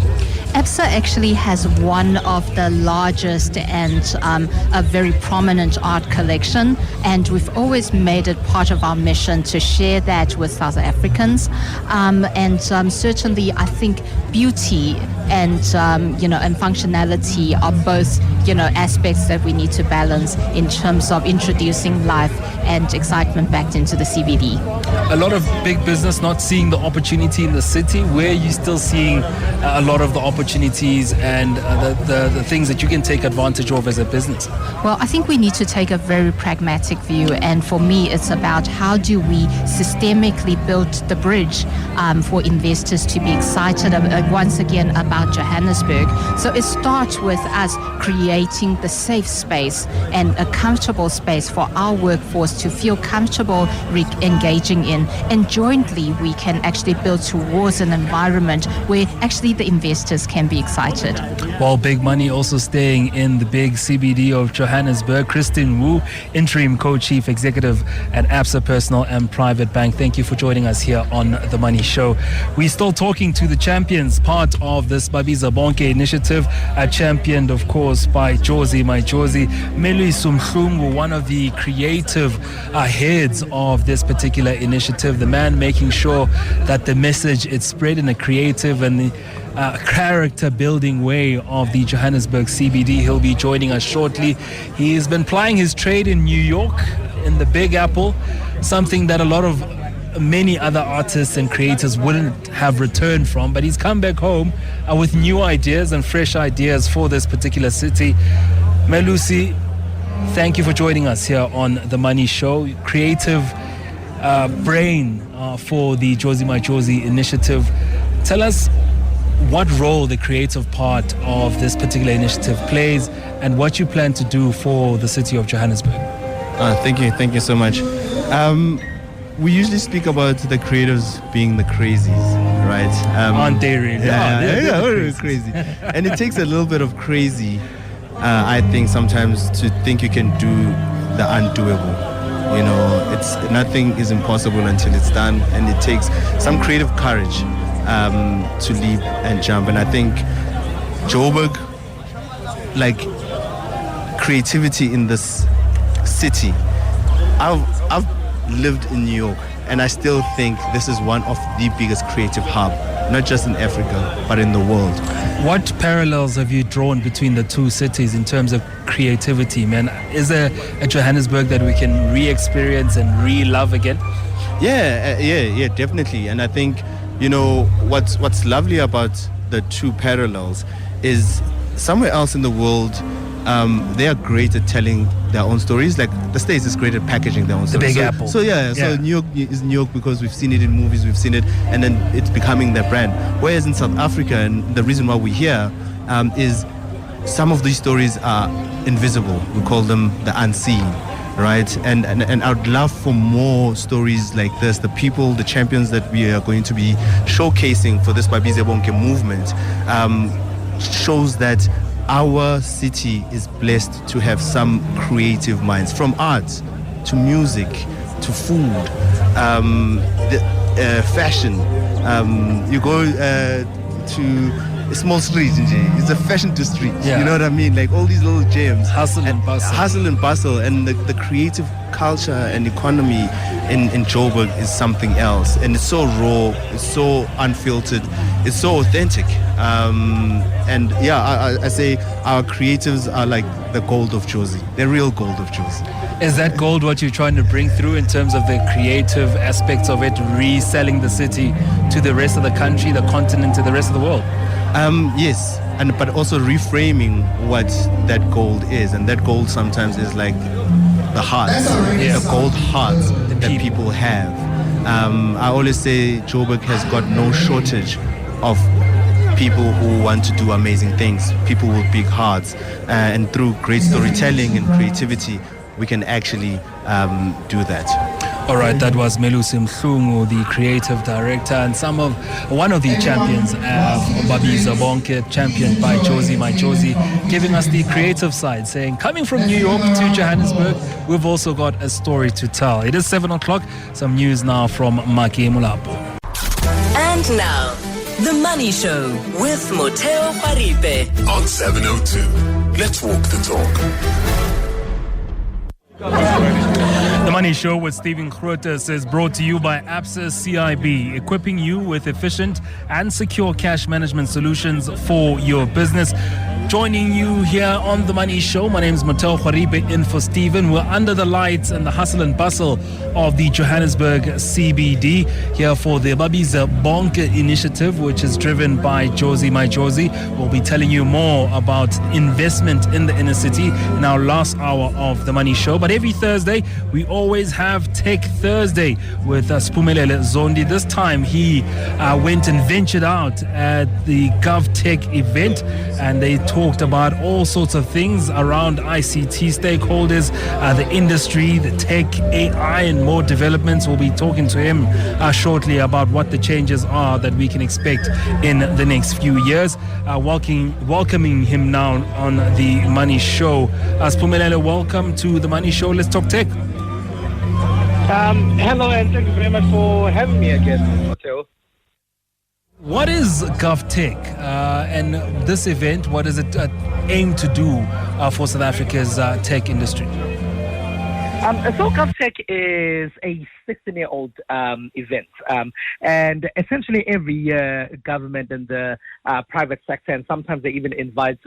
ABSA actually has one of the largest and a very prominent art collection, and we've always made it part of our mission to share that with South Africans. Certainly, I think beauty and functionality are both aspects that we need to balance in terms of introducing life and excitement back into the CBD. A lot of big business not seeing the opportunity in the city. Where are you still seeing a lot of the opportunities and the things that you can take advantage of as a business? Well, I think we need to take a very pragmatic view, and for me it's about how do we systemically build the bridge for investors to be excited once again about Johannesburg. So it starts with us creating the safe space and a comfortable space for our workforce to feel comfortable engaging in, and jointly we can actually build towards an environment where actually the investors can be excited. Well, big money also staying in the big CBD of Johannesburg. Christine Wu, Interim Co-Chief Executive at ABSA Personal and Private Bank. Thank you for joining us here on The Money Show. We're still talking to the champions, part of this BABIZE BONKE initiative, championed, of course, by Jozi My Jozi. Melu Sumhlungu, one of the creative heads of this particular initiative, the man making sure that the message is spread in a creative and character building way of the Johannesburg CBD. He'll be joining us shortly. He has been plying his trade in New York, in the Big Apple, something that a lot of many other artists and creators wouldn't have returned from, but he's come back home with new ideas and fresh ideas for this particular city. Melusi, thank you for joining us here on The Money Show. Creative brain for the Jozi My Jozi initiative. Tell us what role the creative part of this particular initiative plays and what you plan to do for the city of Johannesburg. Thank you so much. We usually speak about the creatives being the crazies, right? Aren't they really? They're crazy. And it takes a little bit of crazy, I think, sometimes to think you can do the undoable. It's nothing is impossible until it's done, and it takes some creative courage to leap and jump. And I think Joburg, like creativity in this city, I've lived in New York, and I still think this is one of the biggest creative hub, not just in Africa, but in the world. What parallels have you drawn between the two cities in terms of creativity, man? Is there a Johannesburg that we can re-experience and re-love again? Yeah, definitely. And I think, what's lovely about the two parallels is somewhere else in the world, they are great at telling their own stories. Like the States is great at packaging their own stories. The Big Apple. So New York is New York because we've seen it in movies, we've seen it, and then it's becoming their brand. Whereas in South Africa, and the reason why we're here is some of these stories are invisible. We call them the unseen. right? And I would love for more stories like this. The people, the champions that we are going to be showcasing for this BABIZE BONKE movement shows that our city is blessed to have some creative minds, from art to music to food, fashion. You go to a small street, it's a fashion district. You know what I mean? Like all these little gems. Hustle and bustle. And the creative culture and economy in Joburg is something else. And it's so raw, it's so unfiltered, it's so authentic. I say our creatives are like the gold of Jozi, the real gold of Jozi. Is that gold what you're trying to bring through in terms of the creative aspects of it, reselling the city to the rest of the country, the continent, to the rest of the world? Yes, but also reframing what that gold is, and that gold sometimes is like the hearts, the gold hearts that people have. I always say Joburg has got no shortage of people who want to do amazing things, people with big hearts, and through great storytelling and creativity, we can actually do that. All right, that was Melusi Mhlungu, the creative director and one of the champions of BABIZE BONKE, championed by Jozi My Jozi, giving us the creative side, saying, coming from New York to Johannesburg, we've also got a story to tell. It is 7 o'clock. Some news now from Maki Mulapo. And now, The Money Show with Motheo Khoaripe on 702. Let's walk the talk. The Money Show with Stephen Grootes is brought to you by ABSA CIB, equipping you with efficient and secure cash management solutions for your business. Joining you here on The Money Show, my name is Motheo Khoaripe, in for Stephen. We're under the lights and the hustle and bustle of the Johannesburg CBD, here for the BABIZE BONKE initiative, which is driven by Jozi My Jozi. We'll be telling you more about investment in the inner city in our last hour of The Money Show. But every Thursday, we always have Tech Thursday with Spumelele Zondi. This time, he went and ventured out at the GovTech event, and they talked about all sorts of things around ICT stakeholders, the industry, the tech, AI, and more developments. We'll be talking to him shortly about what the changes are that we can expect in the next few years. Welcoming him now on The Money Show. Spumelele, welcome to The Money Show. Let's talk tech. Hello, and thank you very much for having me again, Motheo. What is GovTech and this event, what does it aim to do for South Africa's tech industry? So GovTech is a 16-year-old event. And essentially every year, government and the private sector, and sometimes they even invite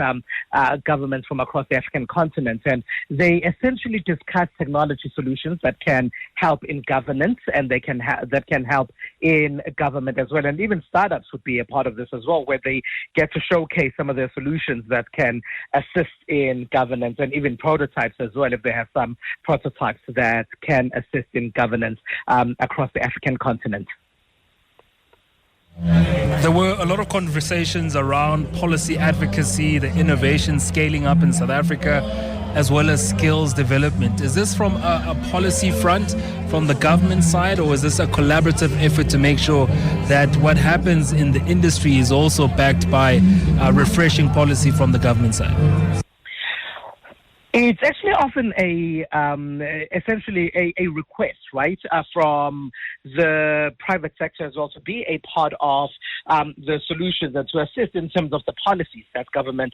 governments from across the African continent, and they essentially discuss technology solutions that can help in governance, and that can help in government as well. And even startups would be a part of this as well, where they get to showcase some of their solutions that can assist in governance, and even prototypes as well, if they have some prototypes that can assist in governance across the African continent. There were a lot of conversations around policy advocacy, the innovation scaling up in South Africa, as well as skills development. Is this from a policy front, from the government side, or is this a collaborative effort to make sure that what happens in the industry is also backed by refreshing policy from the government side? It's actually often essentially a request, right, from the private sector as well, to be a part of the solutions and to assist in terms of the policies that government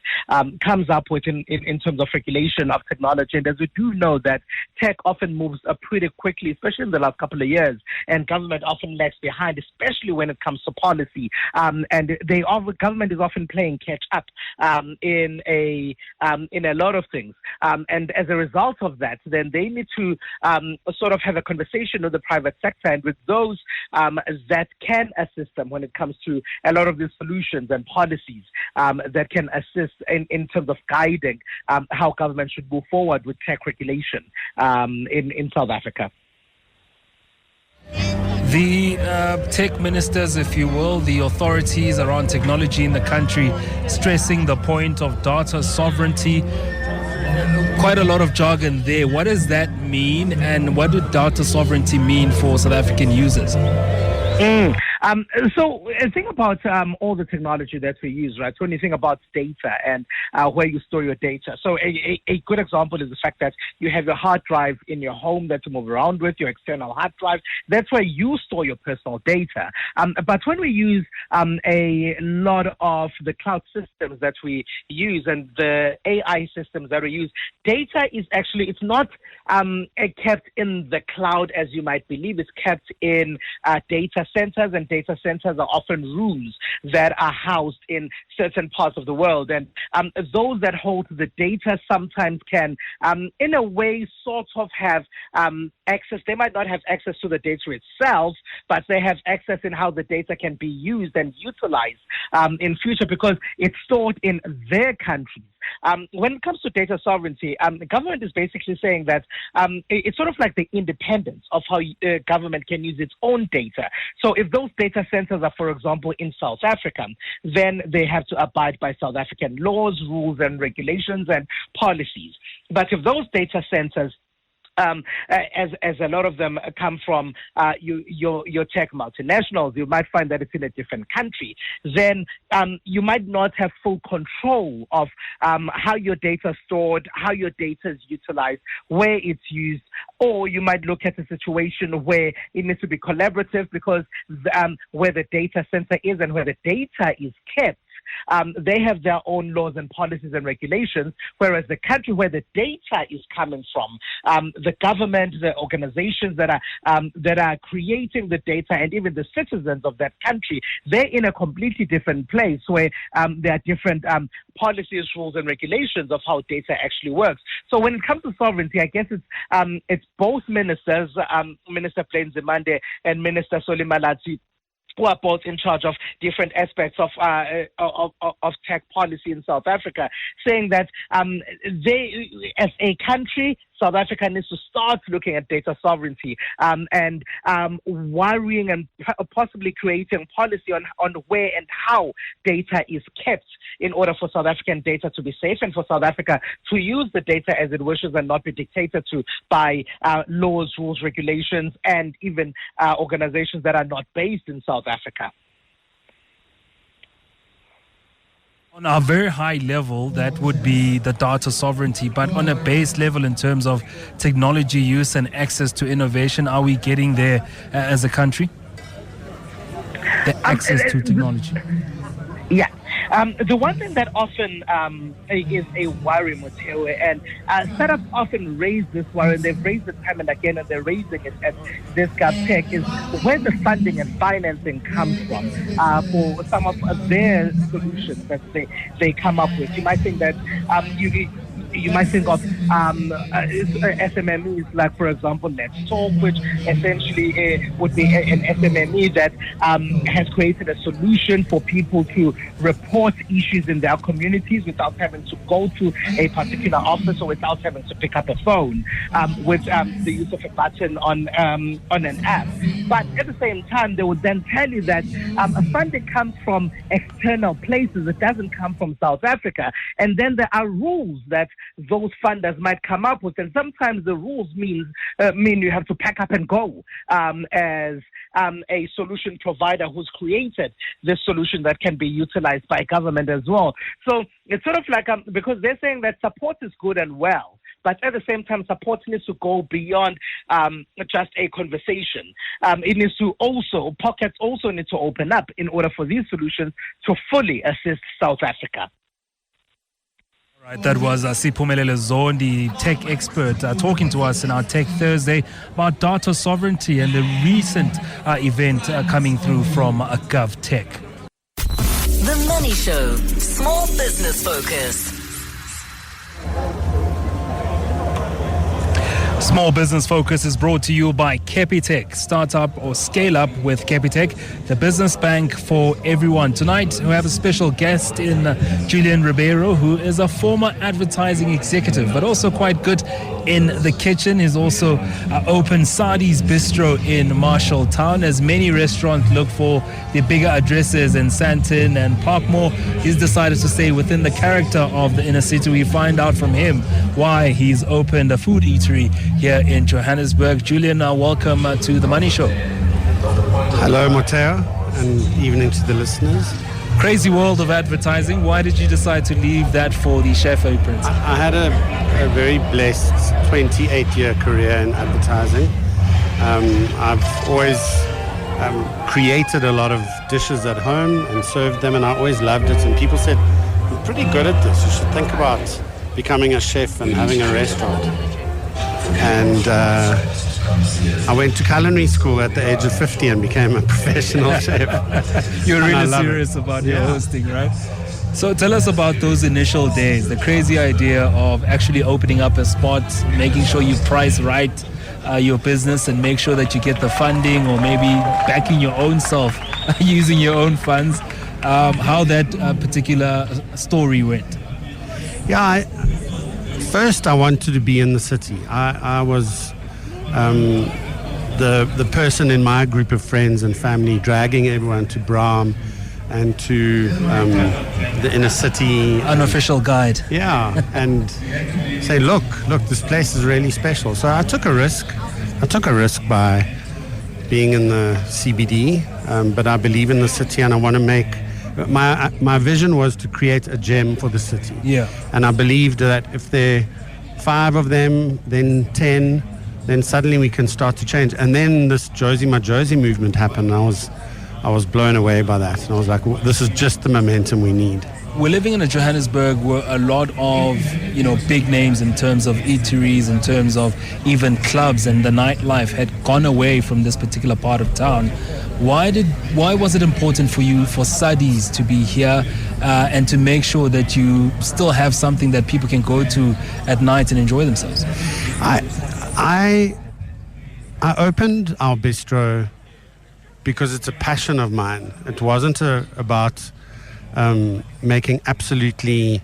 comes up with in terms of regulation of technology. And as we do know that tech often moves pretty quickly, especially in the last couple of years, and government often lags behind, especially when it comes to policy. And government is often playing catch up in a lot of things. And as a result of that, then they need to sort of have a conversation with the private sector and with those that can assist them when it comes to a lot of these solutions and policies that can assist in terms of guiding how government should move forward with tech regulation in South Africa. The tech ministers, if you will, the authorities around technology in the country, stressing the point of data sovereignty. quite a lot of jargon there. What does that mean, and what would data sovereignty mean for South African users? So think about all the technology that we use, right? So when you think about data and where you store your data. So a good example is the fact that you have your hard drive in your home that you move around with, your external hard drive. That's where you store your personal data. But when we use a lot of the cloud systems that we use and the AI systems that we use, data is actually, it's not kept in the cloud as you might believe. It's kept in data centers, and data centers are often rooms that are housed in certain parts of the world. And those that hold the data sometimes can, in a way, sort of have access. They might not have access to the data itself, but they have access in how the data can be used and utilized in future because it's stored in their countries. When it comes to data sovereignty, the government is basically saying that it's sort of like the independence of how government can use its own data. So if those data centers are, for example, in South Africa, then they have to abide by South African laws, rules, and regulations and policies. But if those data centers as a lot of them come from your tech multinationals, you might find that it's in a different country. Then you might not have full control of how your data is stored, how your data is utilized, where it's used, or you might look at a situation where it needs to be collaborative because where the data center is and where the data is kept, they have their own laws and policies and regulations, whereas the country where the data is coming from, the government, the organizations that are creating the data, and even the citizens of that country, they're in a completely different place where there are different policies, rules, and regulations of how data actually works. So when it comes to sovereignty, I guess it's both ministers, Minister Plain Zimande and Minister Solimalati, who are both in charge of different aspects of tech policy in South Africa, saying that they, as a country, South Africa needs to start looking at data sovereignty and worrying and possibly creating policy on where and how data is kept in order for South African data to be safe and for South Africa to use the data as it wishes and not be dictated to by laws, rules, regulations, and even organizations that are not based in South Africa. On a very high level, that would be the data sovereignty. But on a base level, in terms of technology use and access to innovation, are we getting there as a country? The access to technology. Yeah. The one thing that often is a worry, Motheo, and startups often raise this worry, and they've raised it time and again, and they're raising it at this GovTech, is where the funding and financing comes from for some of their solutions that they come up with. You might think that you might think of SMMEs, like, for example, Let's Talk, which essentially would be an SMME that has created a solution for people to report issues in their communities without having to go to a particular office or without having to pick up a phone with the use of a button on an app. But at the same time, they would then tell you that funding comes from external places. It doesn't come from South Africa. And then there are rules that those funders might come up with, and sometimes the rules mean you have to pack up and go as a solution provider who's created this solution that can be utilized by government as well. So it's sort of like because they're saying that support is good and well, but at the same time, support needs to go beyond just a conversation. It needs to also, pockets also need to open up in order for these solutions to fully assist South Africa. Right, that was Siphumelele Zondi, tech expert, talking to us in our Tech Thursday about data sovereignty and the recent event coming through from GovTech. The Money Show, Small Business Focus. Small Business Focus is brought to you by Capitec. Start up or scale up with Capitec, the business bank for everyone. Tonight, we have a special guest in Julian Ribeiro, who is a former advertising executive, but also quite good in the kitchen. He's also opened Sadi's Bistro in Marshalltown. As many restaurants look for the bigger addresses in Sandton and Parkmore, he's decided to stay within the character of the inner city. We find out from him why he's opened a food eatery here in Johannesburg. Julian, welcome to The Money Show. Hello, Motheo, and evening to the listeners. Crazy world of advertising. Why did you decide to leave that for the chef aprons? I had a very blessed 28-year career in advertising. I've always created a lot of dishes at home and served them, and I always loved it. And people said, "You're pretty good at this. You should think about becoming a chef and having a restaurant." And I went to culinary school at the age of 50 and became a professional chef. You're really serious about your hosting, right? So tell us about those initial days, the crazy idea of actually opening up a spot, making sure you price right your business and make sure that you get the funding, or maybe backing your own self using your own funds. How that particular story went. Yeah, first I wanted to be in the city. I was the person in my group of friends and family dragging everyone to Braam and to the inner city. Unofficial guide. Yeah, and say, look, this place is really special. So I took a risk. By being in the CBD, but I believe in the city, and I want to make... My vision was to create a gem for the city. Yeah. And I believed that if there are 5 of them, then 10, then suddenly we can start to change. And then this Jozi My Jozi movement happened, and I was blown away by that. And I was like, this is just the momentum we need. We're living in a Johannesburg where a lot of, big names in terms of eateries, in terms of even clubs, and the nightlife had gone away from this particular part of town. Why was it important for you, for Sadi's, to be here and to make sure that you still have something that people can go to at night and enjoy themselves? I opened our bistro because it's a passion of mine. It wasn't about making absolutely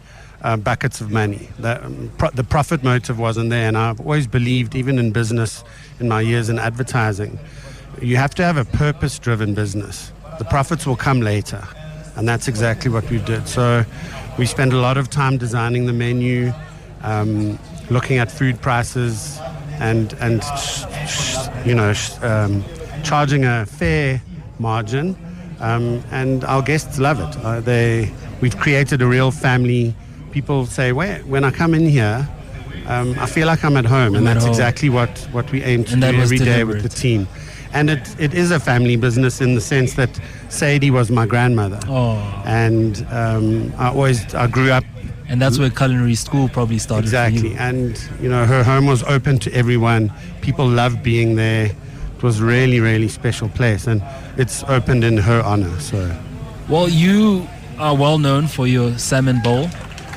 buckets of money. The profit motive wasn't there, and I've always believed, even in business, in my years in advertising, you have to have a purpose-driven business. The profits will come later, and that's exactly what we did. So we spent a lot of time designing the menu, looking at food prices, and charging a fair margin. And our guests love it. We've created a real family. People say, when I come in here, I feel like I'm at home, and that's exactly what we aim to do every day with the team. And it is a family business in the sense that Sadie was my grandmother. Oh. And I grew up. And that's where culinary school probably started. Exactly. For you. And, her home was open to everyone. People loved being there. It was really, really special place. And it's opened in her honor. So. Well, you are well known for your salmon bowl.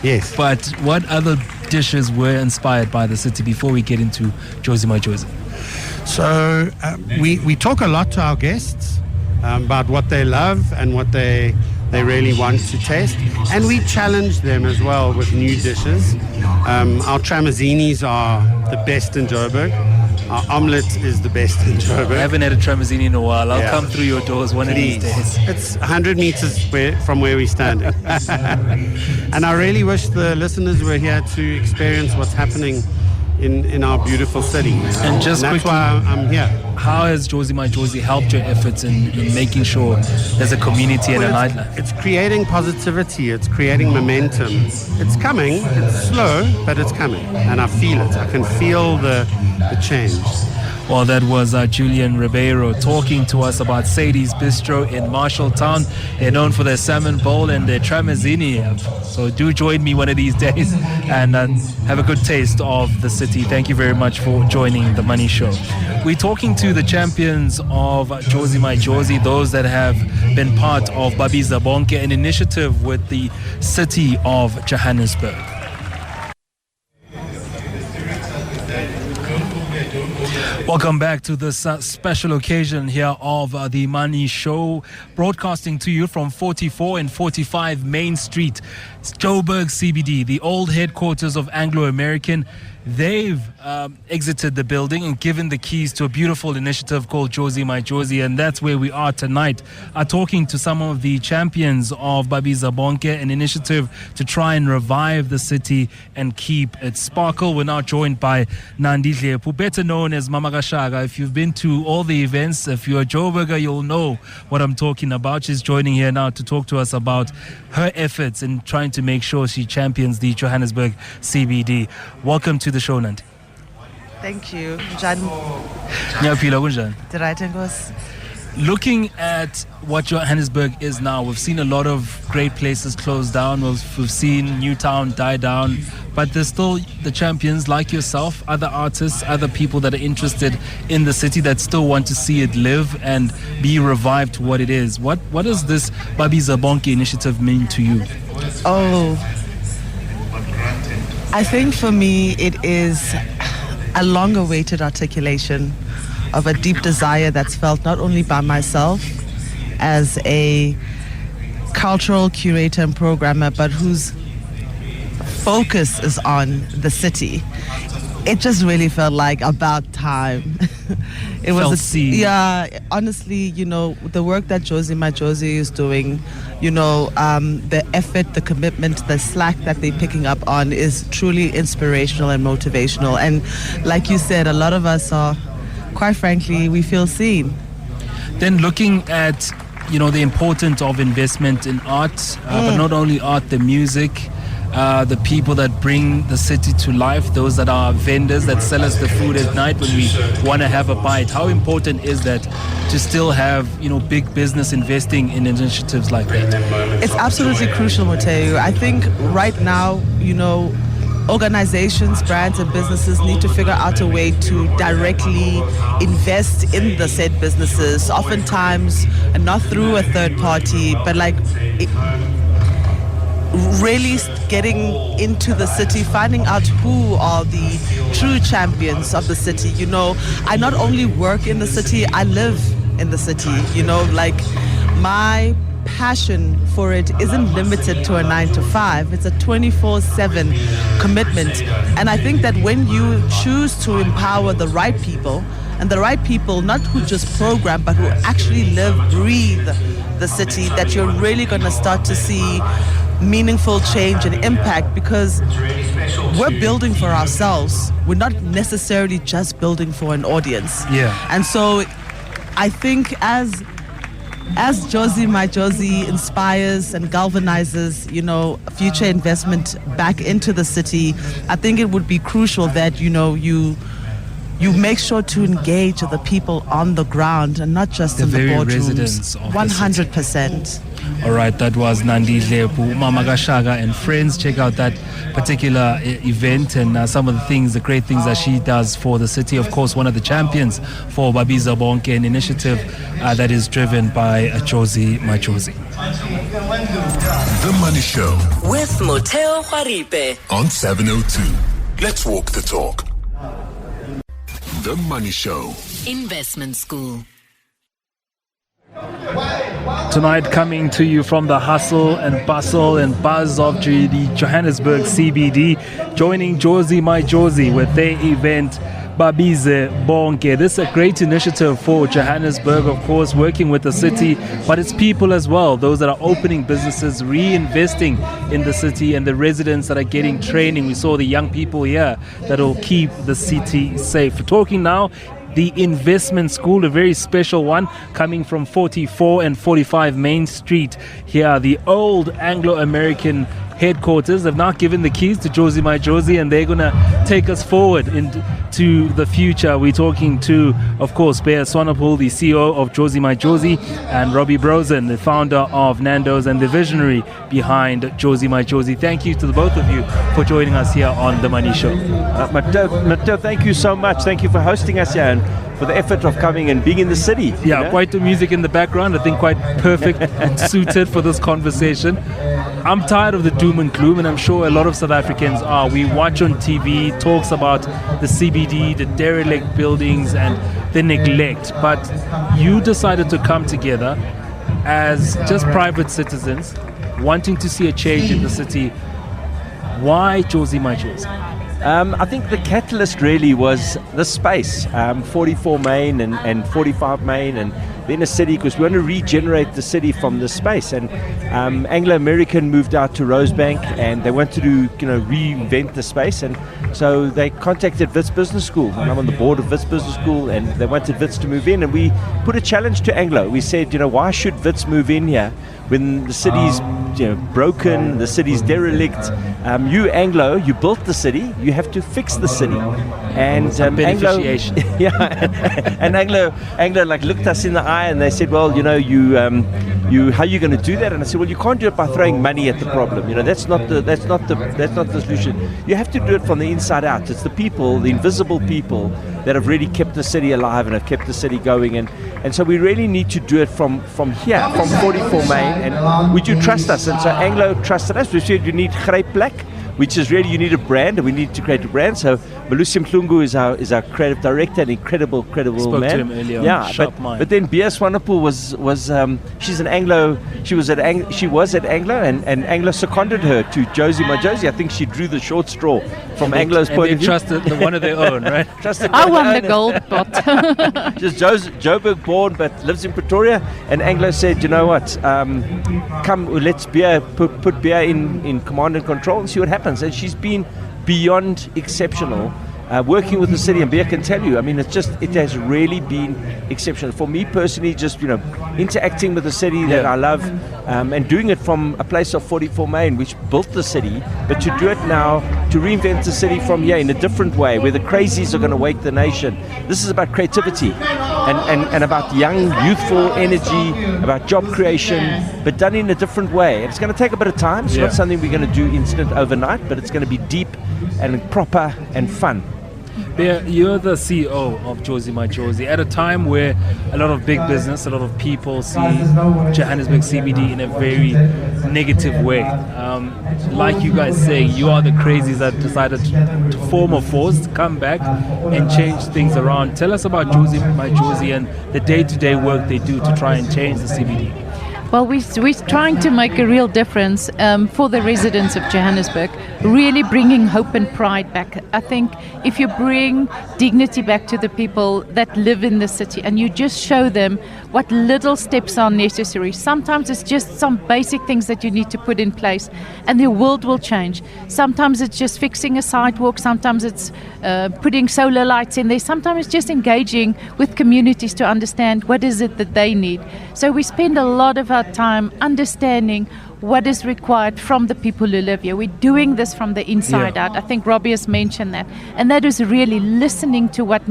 Yes. But what other dishes were inspired by the city before we get into Jozi My Jozi? So we talk a lot to our guests about what they love and what they really want to taste, and we challenge them as well with new dishes. Our tramazinis are the best in Joburg. Our omelette is the best in Joburg. I haven't had a tramazini in a while. I'll come through your doors one of these days. It's 100 meters from where we're standing. And I really wish the listeners were here to experience what's happening in our beautiful city. And just that's quickly, why I'm here. How has Jozi My Jozi helped your efforts in making sure there's a community and a nightlife? It's creating positivity. It's creating momentum. It's coming. It's slow, but it's coming. And I feel it. I can feel the change. Well, that was Julian Ribeiro talking to us about Sadie's Bistro in Marshalltown. They're known for their salmon bowl and their tramazini. So do join me one of these days and have a good taste of the city. Thank you very much for joining The Money Show. We're talking to the champions of Jozi My Jozi, those that have been part of BABIZE BONKE, an initiative with the city of Johannesburg. Welcome back to this special occasion here of the Money Show, broadcasting to you from 44 and 45 Main Street, Joburg CBD, the old headquarters of Anglo-American. They've exited the building and given the keys to a beautiful initiative called Jozi My Jozi, and that's where we are tonight, talking to some of the champions of BABIZE BONKE, an initiative to try and revive the city and keep its sparkle. We're now joined by Nandi Dlepu, better known as Mamakashaka. If you've been to all the events, if you're a Joburger, you'll know what I'm talking about. She's joining here now to talk to us about her efforts in trying to make sure she champions the Johannesburg CBD. Welcome to the show, Nandi. Thank you. Looking at what Johannesburg is now, we've seen a lot of great places close down. We've seen Newtown die down, but there's still the champions like yourself, other artists, other people that are interested in the city that still want to see it live and be revived to what it is. What does this BABIZE BONKE initiative mean to you? I think for me it is a long-awaited articulation of a deep desire that's felt not only by myself as a cultural curator and programmer, but whose focus is on the city. It just really felt like about time. It was honestly, the work that Jozi My Jozi is doing, the effort, the commitment, the slack that they're picking up on is truly inspirational and motivational. And like you said, a lot of us are, quite frankly, we feel seen. Then looking at, the importance of investment in art, but not only art, the music, the people that bring the city to life, those that are vendors that sell us the food at night when we want to have a bite. How important is that to still have, big business investing in initiatives like that? It's absolutely crucial, Motheo. I think right now, organizations, brands and businesses need to figure out a way to directly invest in the said businesses, oftentimes and not through a third party, but really getting into the city, finding out who are the true champions of the city. I not only work in the city, I live in the city. My passion for it isn't limited to a 9 to 5. It's a 24/7 commitment. And I think that when you choose to empower the right people, and the right people not who just program, but who actually live, breathe the city, that you're really going to start to see meaningful change and impact, because we're building for ourselves. We're not necessarily just building for an audience. And so I think as Jozi My Jozi inspires and galvanizes, future investment back into the city, I think it would be crucial that, you make sure to engage the people on the ground and not just in the boardrooms. 100%. All right, that was Nandi Dlepu, Mamakashaka and friends. Check out that particular event and some of the great things that she does for the city. Of course, one of the champions for BABIZE BONKE, an initiative that is driven by Jozi My Jozi. The Money Show with Motheo Khoaripe on 702. Let's walk the talk. The Money Show. Investment School. Tonight, coming to you from the hustle and bustle and buzz of the Johannesburg CBD, joining Jozi My Jozi with their event BABIZE BONKE. This is a great initiative for Johannesburg, of course, working with the city, but it's people as well, those that are opening businesses, reinvesting in the city, and the residents that are getting training. We saw the young people here that will keep the city safe. We're talking now the investment school, a very special one, coming from 44 and 45 Main Street here, the old Anglo-American headquarters. They've now given the keys to Jozi My Jozi, and they're going to take us forward into the future. We're talking to, of course, Bea Swanepoel, the CEO of Jozi My Jozi, and Robbie Brozin, the founder of Nando's and the visionary behind Jozi My Jozi. Thank you to the both of you for joining us here on The Money Show. Motheo, thank you so much. Thank you for hosting us here. And for the effort of coming and being in the city. Yeah, quite the music in the background. I think quite perfect and suited for this conversation. I'm tired of the doom and gloom, and I'm sure a lot of South Africans are. We watch on TV talks about the CBD, the derelict buildings, and the neglect. But you decided to come together as just private citizens wanting to see a change in the city. Why Jozi My Jozi? I think the catalyst really was the space, 44 Main and 45 Main and the inner city, because we want to regenerate the city from the space. And Anglo-American moved out to Rosebank and they wanted to reinvent the space, and so they contacted Wits Business School, and I'm on the board of Wits Business School, and they wanted Wits to move in, and we put a challenge to Anglo. We said, why should Wits move in here when the city's broken, the city's derelict? You Anglo, you built the city, you have to fix the city. And Anglo, and Anglo looked us in the eye and they said, well, you how are you going to do that? And I said, well, you can't do it by throwing money at the problem. That's not the solution. You have to do it from the inside out. It's the people, the invisible people, that have really kept the city alive and have kept the city going. And so we really need to do it from here, from 44 Main. And would you trust us? And so Anglo trusted us. We said you need Great Black, which is really, you need a brand, and we need to create a brand. So Malusi Mhlungu is our creative director, an incredible Spoke man. To him earlier. Yeah, but then Bea Swanepoel was she's an Anglo. She was at Anglo, and Anglo seconded her to Jozi My Jozi. I think she drew the short straw from Anglo's point of view. Trusted the one of their own, right? I won the gold pot. Just Joburg born, but lives in Pretoria. And Anglo said, you know what? Come, let's put Bea in command and control and see what happens. And she's been beyond exceptional working with the city, and Bea can tell you, it has really been exceptional for me personally. Just interacting with the city that I love, and doing it from a place of 44 Main, which built the city, but to do it now, to reinvent the city from here in a different way, where the crazies are going to wake the nation. This is about creativity and about young, youthful energy, about job creation, but done in a different way. And it's going to take a bit of time. It's not something we're going to do instant overnight, but it's going to be deep and proper and fun. Bea, you're the CEO of Jozi My Jozi at a time where a lot of big business, a lot of people see Johannesburg CBD in a very negative way. Like you guys say, you are the crazies that decided to form a force, to come back and change things around. Tell us about Jozi My Jozi and the day-to-day work they do to try and change the CBD. Well, we're trying to make a real difference for the residents of Johannesburg, really bringing hope and pride back. I think if you bring dignity back to the people that live in the city and you just show them what little steps are necessary, sometimes it's just some basic things that you need to put in place and the world will change. Sometimes it's just fixing a sidewalk, sometimes it's putting solar lights in there, sometimes it's just engaging with communities to understand what is it that they need. So we spend a lot of our time understanding what is required from the people who live here. We're doing this from the inside out. I think Robbie has mentioned that. And that is really listening to what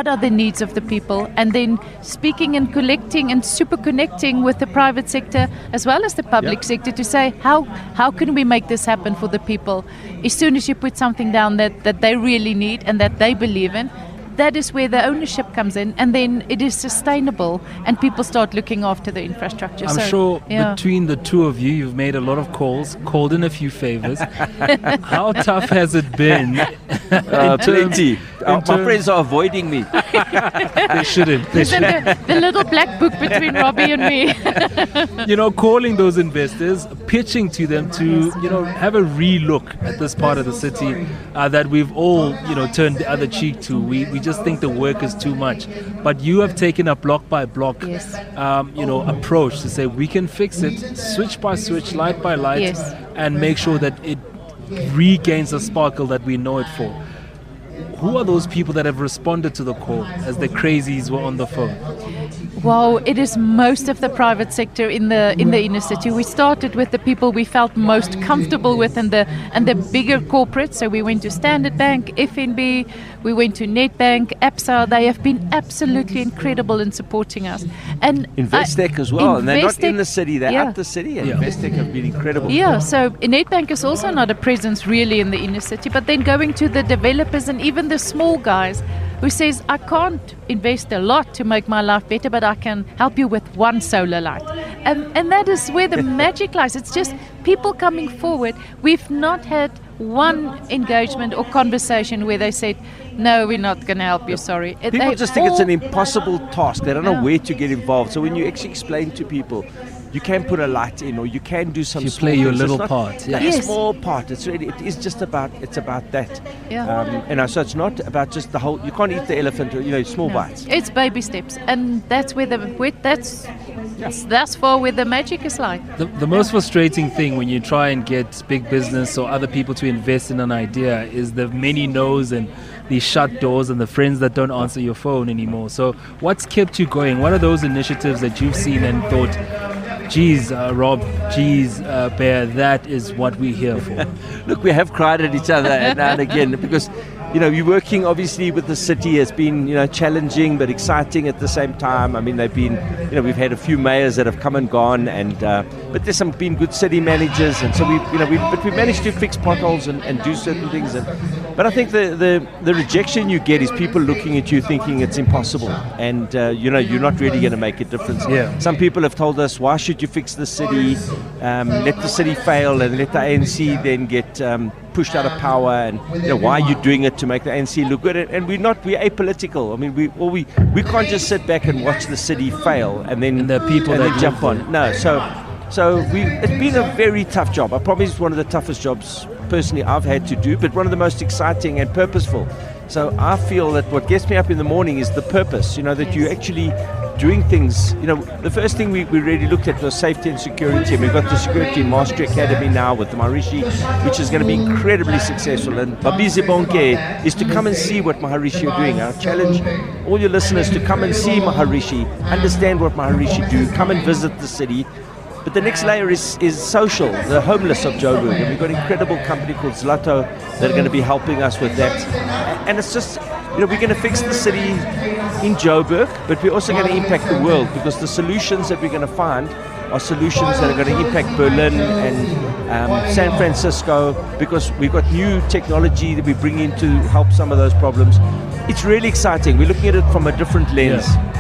are the needs of the people, and then speaking and collecting and super connecting with the private sector as well as the public sector to say, how can we make this happen for the people? As soon as you put something down that they really need and that they believe in, that is where the ownership comes in, and then it is sustainable and people start looking after the infrastructure. I'm sure between the two of you, you've made a lot of calls, called in a few favors. How tough has it been? Plenty. My friends are avoiding me. They shouldn't. The little black book between Robbie and me. Calling those investors, pitching to them to, have a re-look at this part of the city that we've all, turned the other cheek to. We just think the work is too much. But you have taken a block by block, approach to say we can fix it, switch by switch, light by light, and make sure that it regains the sparkle that we know it for. Who are those people that have responded to the call as the crazies were on the phone? Well, it is most of the private sector in the inner city. We started with the people we felt most comfortable with and the bigger corporates. So we went to Standard Bank, FNB, we went to Nedbank, ABSA. They have been absolutely incredible in supporting us. And Investec as well. And they're not in the city, they're at the city. And Investec have been incredible. Yeah, so Nedbank is also not a presence really in the inner city. But then going to the developers and even the small guys, who says, I can't invest a lot to make my life better, but I can help you with one solar light. And that is where the magic lies. It's just people coming forward. We've not had one engagement or conversation where they said, no, we're not going to help you, sorry. People just think it's an impossible task. They don't know where to get involved. So when you actually explain to people, you can put a light in, or you can do some. You small play your things. little part. Yeah. Yes. A small part. It's just about that. Yeah. So it's not about just the whole. You can't eat the elephant. Small bites. It's baby steps, and that's where that's where the magic is like. The most frustrating thing when you try and get big business or other people to invest in an idea is the many no's and the shut doors and the friends that don't answer your phone anymore. So what's kept you going? What are those initiatives that you've seen and thought, geez, Rob, geez, Bea, that is what we're here for? Look, we have cried at each other now and again because, you're working obviously with the city. It's been, challenging but exciting at the same time. I mean, they've been, we've had a few mayors that have come and gone, and but there's been good city managers, and so we managed to fix potholes and do certain things. But I think the rejection you get is people looking at you thinking it's impossible, and you're not really going to make a difference. Yeah. Some people have told us, why should you fix the city? Let the city fail and let the ANC then get pushed out of power, and why are you doing it to make the ANC look good? And we're apolitical. I mean, we can't just sit back and watch the city fail and then the people that jump on. No, so it's been a very tough job. I probably it's one of the toughest jobs personally I've had to do, but one of the most exciting and purposeful. So I feel that what gets me up in the morning is the purpose, that you're actually doing things. The first thing we really looked at was safety and security, and we've got the Security and Mastery Academy now with the Maharishi, which is going to be incredibly successful. And BABIZE BONKE is to come and see what Maharishi are doing. I challenge all your listeners to come and see Maharishi, understand what Maharishi do, come and visit the city. But the next layer is social, the homeless of Joburg. And we've got an incredible company called Zlato that are going to be helping us with that. And it's just, we're going to fix the city in Joburg, but we're also going to impact the world, because the solutions that we're going to find are solutions that are going to impact Berlin and San Francisco, because we've got new technology that we bring in to help some of those problems. It's really exciting. We're looking at it from a different lens. Yeah.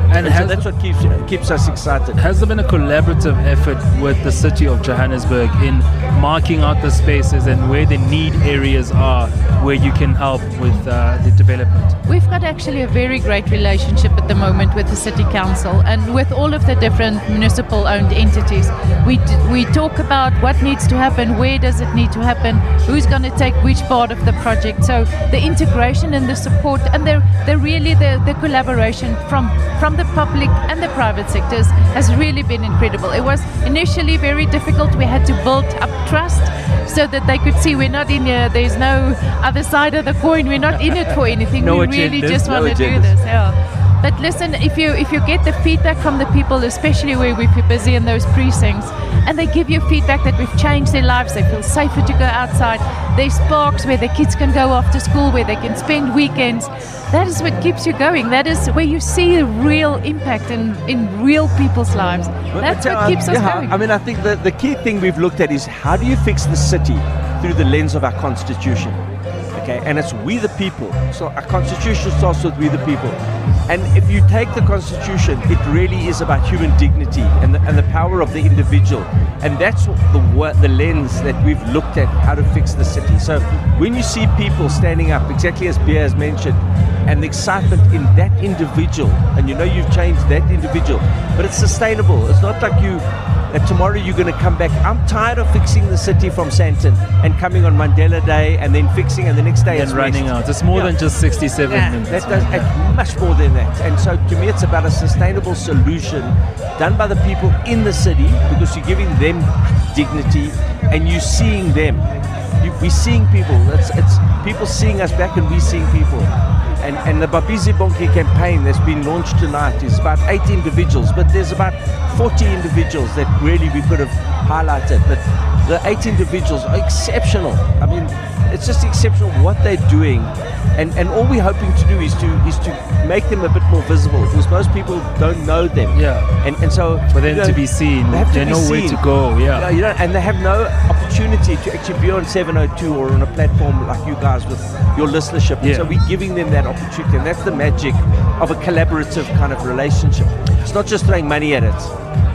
And so that's what keeps us excited. Has there been a collaborative effort with the city of Johannesburg in marking out the spaces and where the need areas are where you can help with the development? We've got actually a very great relationship at the moment with the City Council and with all of the different municipal-owned entities. We talk about what needs to happen, where does it need to happen, who's going to take which part of the project. So the integration and the support and the collaboration from the public and the private sectors has really been incredible. It was initially very difficult. We had to build up trust so that they could see we're not in here, there's no other side of the coin, we're not in it for anything. We really just want to do this. Yeah. But listen, if you get the feedback from the people, especially where we're busy in those precincts, and they give you feedback that we've changed their lives, they feel safer to go outside, there's parks where the kids can go after school, where they can spend weekends, that is what keeps you going. That is where you see a real impact in real people's lives. That's what keeps us going. I mean, I think the key thing we've looked at is how do you fix the city through the lens of our constitution? Okay, and it's we the people. So our constitution starts with we the people. And if you take the constitution, it really is about human dignity and the power of the individual. And that's the lens that we've looked at how to fix the city. So when you see people standing up, exactly as Bea has mentioned, and the excitement in that individual, and you've changed that individual, but it's sustainable. It's not like that tomorrow you're going to come back. I'm tired of fixing the city from Sandton and coming on Mandela Day and then fixing and the next day and running out. It's more than just 67 minutes. It's much more than that. And so to me it's about a sustainable solution done by the people in the city, because you're giving them dignity and you're seeing them. We're seeing people. It's people seeing us back and we're seeing people. And the BABIZE BONKE campaign that's been launched tonight is about 8 individuals, but there's about 40 individuals that really we could have highlight it, but the 8 individuals are exceptional. I mean, it's just exceptional what they're doing, and all we're hoping to do is to make them a bit more visible, because most people don't know them. Yeah. And so for them to be seen, they know where to go. Yeah. And they have no opportunity to actually be on 702 or on a platform like you guys with your listenership. And so we're giving them that opportunity, and that's the magic of a collaborative kind of relationship. It's not just throwing money at it.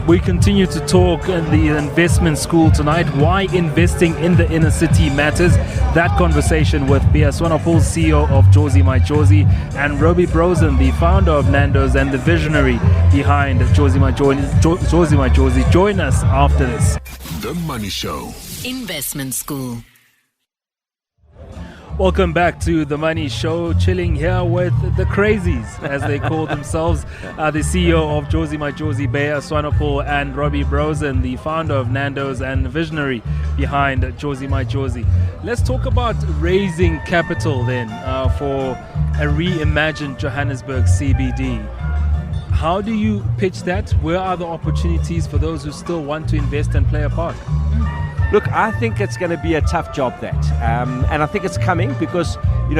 We continue to talk in the investment school tonight. Why investing in the inner city matters. That conversation with Bea Swanepoel, CEO of Jozi My Jozi, and Robbie Brozin, the founder of Nando's and the visionary behind Jozi My Jozi. Join us after this. The Money Show. Investment School. Welcome back to The Money Show. Chilling here with the crazies, as they call themselves. The CEO of Jozi My Jozi, Bea Swanepoel, and Robbie Brozin, the founder of Nando's and the visionary behind Jozi My Jozi. Let's talk about raising capital then for a reimagined Johannesburg CBD. How do you pitch that? Where are the opportunities for those who still want to invest and play a part? Look, I think it's going to be a tough job, that. And I think it's coming because,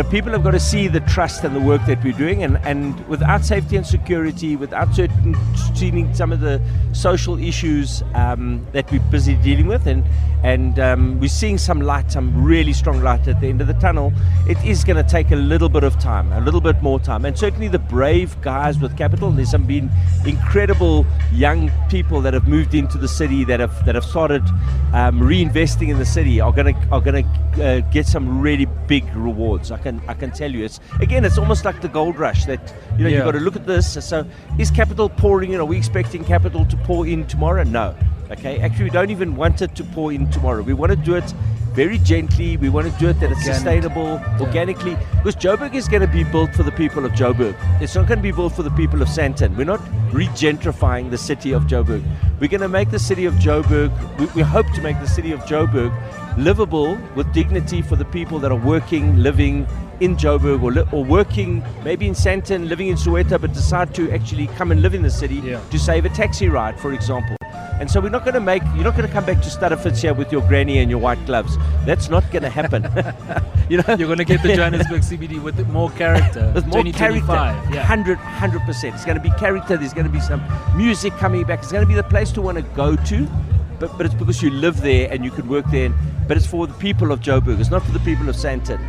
people have got to see the trust and the work that we're doing. And without safety and security, without seeing some of the social issues that we're busy dealing with, and we're seeing some light, some really strong light at the end of the tunnel, it is going to take a little bit of time, a little bit more time. And certainly the brave guys with capital, there's some been incredible young people that have moved into the city, that have started reinvesting in the city, are going to get some really big rewards. I can tell you. It's almost like the gold rush that you've got to look at this. So is capital pouring in? Are we expecting capital to pour in tomorrow? No. Okay, actually we don't even want it to pour in tomorrow. We want to do it very gently. We want to do it that it's sustainable, organically, because Joburg is going to be built for the people of Joburg. It's not going to be built for the people of Sandton. We're not regentrifying the city of Joburg. We're going to make the city of Joburg, we hope to make the city of Joburg livable with dignity for the people that are working, living in Joburg, or working maybe in Sandton, living in Soweto, but decide to actually come and live in the city to save a taxi ride, for example. And so you're not going to come back to Studderfits here with your granny and your white gloves. That's not going to happen. You're going to get the Johannesburg CBD with more character. With more character, 100%. It's going to be character. There's going to be some music coming back. It's going to be the place to want to go to, but it's because you live there and you can work there. But it's for the people of Joburg. It's not for the people of Sandton,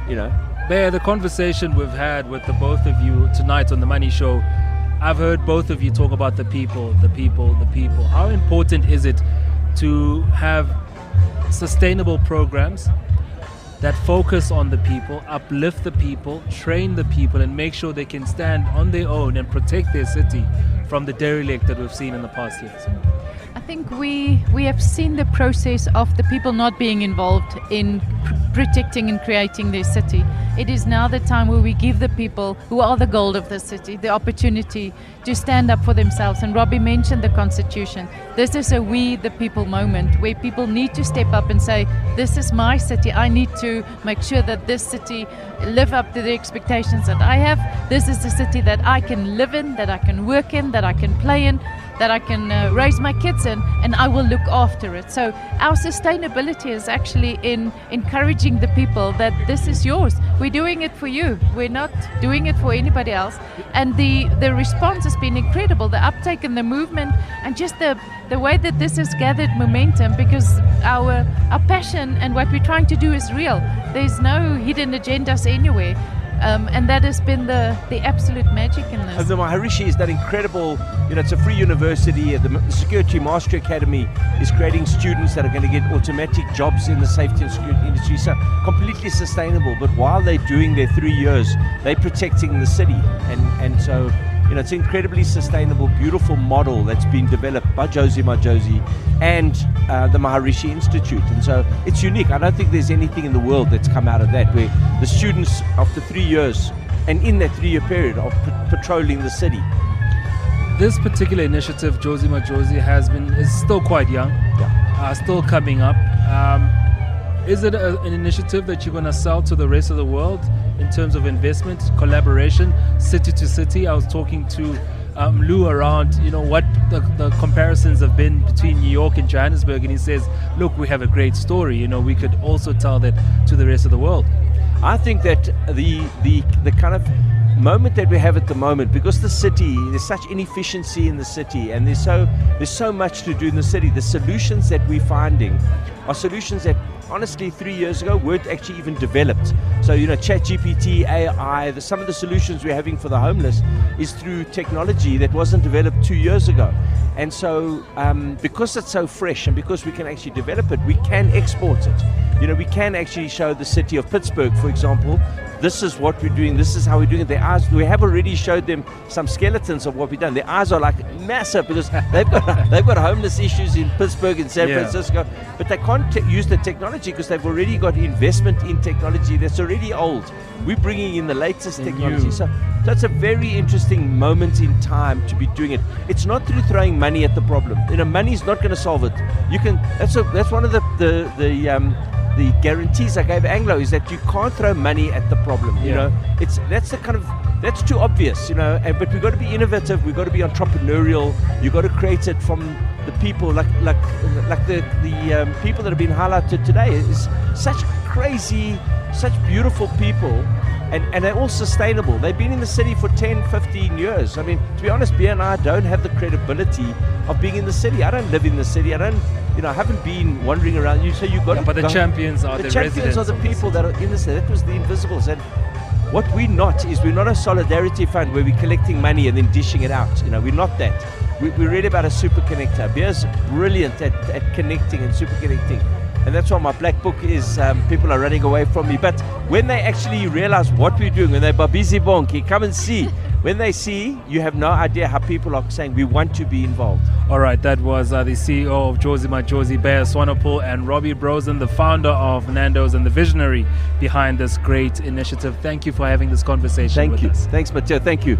Bea, the conversation we've had with the both of you tonight on The Money Show, I've heard both of you talk about the people. How important is it to have sustainable programs that focus on the people, uplift the people, train the people, and make sure they can stand on their own and protect their city from the derelict that we've seen in the past years? I think we have seen the process of the people not being involved in protecting and creating their city. It is now the time where we give the people who are the gold of the city the opportunity to stand up for themselves. And Robbie mentioned the Constitution. This is a we the people moment where people need to step up and say, this is my city. I need to make sure that this city live up to the expectations that I have. This is the city that I can live in, that I can work in, that I can play in, that I can raise my kids in, and I will look after it. So our sustainability is actually in encouraging the people that this is yours. We're doing it for you. We're not doing it for anybody else. And the response has been incredible, the uptake and the movement, and just the way that this has gathered momentum, because our passion and what we're trying to do is real. There's no hidden agendas anywhere. And that has been the absolute magic in this. The Maharishi is that incredible, it's a free university. The Security Mastery Academy is creating students that are going to get automatic jobs in the safety and security industry. So completely sustainable. But while they're doing their 3 years, they're protecting the city. And so, it's an incredibly sustainable, beautiful model that's been developed by Jozi My Jozi and the Maharishi Institute. And so it's unique. I don't think there's anything in the world that's come out of that, where the students, after 3 years, and in that 3-year period, are patrolling the city. This particular initiative, Jozi My Jozi, is still quite young, still coming up. Is it an initiative that you're going to sell to the rest of the world in terms of investment, collaboration, city to city? I was talking to Lou around, what the comparisons have been between New York and Johannesburg, and he says, look, we have a great story. We could also tell that to the rest of the world. I think that the kind of moment that we have at the moment, because the city, there's such inefficiency in the city, and there's so much to do in the city. The solutions that we're finding are solutions that honestly 3 years ago weren't actually even developed. So ChatGPT, AI, some of the solutions we're having for the homeless is through technology that wasn't developed 2 years ago. And so because it's so fresh and because we can actually develop it, we can export it. We can actually show the city of Pittsburgh, for example, this is what we're doing, this is how we're doing it. Their eyes, we have already showed them some skeletons of what we've done. Their eyes are like massive because they've got homeless issues in Pittsburgh and San Francisco, but they can't use the technology because they've already got investment in technology that's already old. We're bringing in the latest technology. So that's a very interesting moment in time to be doing it. It's not through throwing money at the problem. Money is not going to solve it. You can. That's one of the guarantees I gave Anglo, is that you can't throw money at the problem. That's too obvious. But we've got to be innovative. We've got to be entrepreneurial. You've got to create it from the people, like the people that have been highlighted today. Is such crazy, such beautiful people. And they're all sustainable. They've been in the city for 10, 15 years. I mean, to be honest, Bea and I don't have the credibility of being in the city. I don't live in the city. I haven't been wandering around. So you've got to. But the champions are the champions are the people that are in the city. That was the invisibles. And what we're not a solidarity fund where we're collecting money and then dishing it out. We're not that. We're really about a super connector. Bea's brilliant at connecting and super connecting. And that's why my black book is people are running away from me. But when they actually realize what we're doing, when they BABIZE BONKE, come and see. When they see, you have no idea how people are saying we want to be involved. All right, that was the CEO of Jozi My Jozi, Bea Swanepoel, and Robbie Brozin, the founder of Nando's and the visionary behind this great initiative. Thank you for having this conversation with us. Thanks, Motheo. Thank you.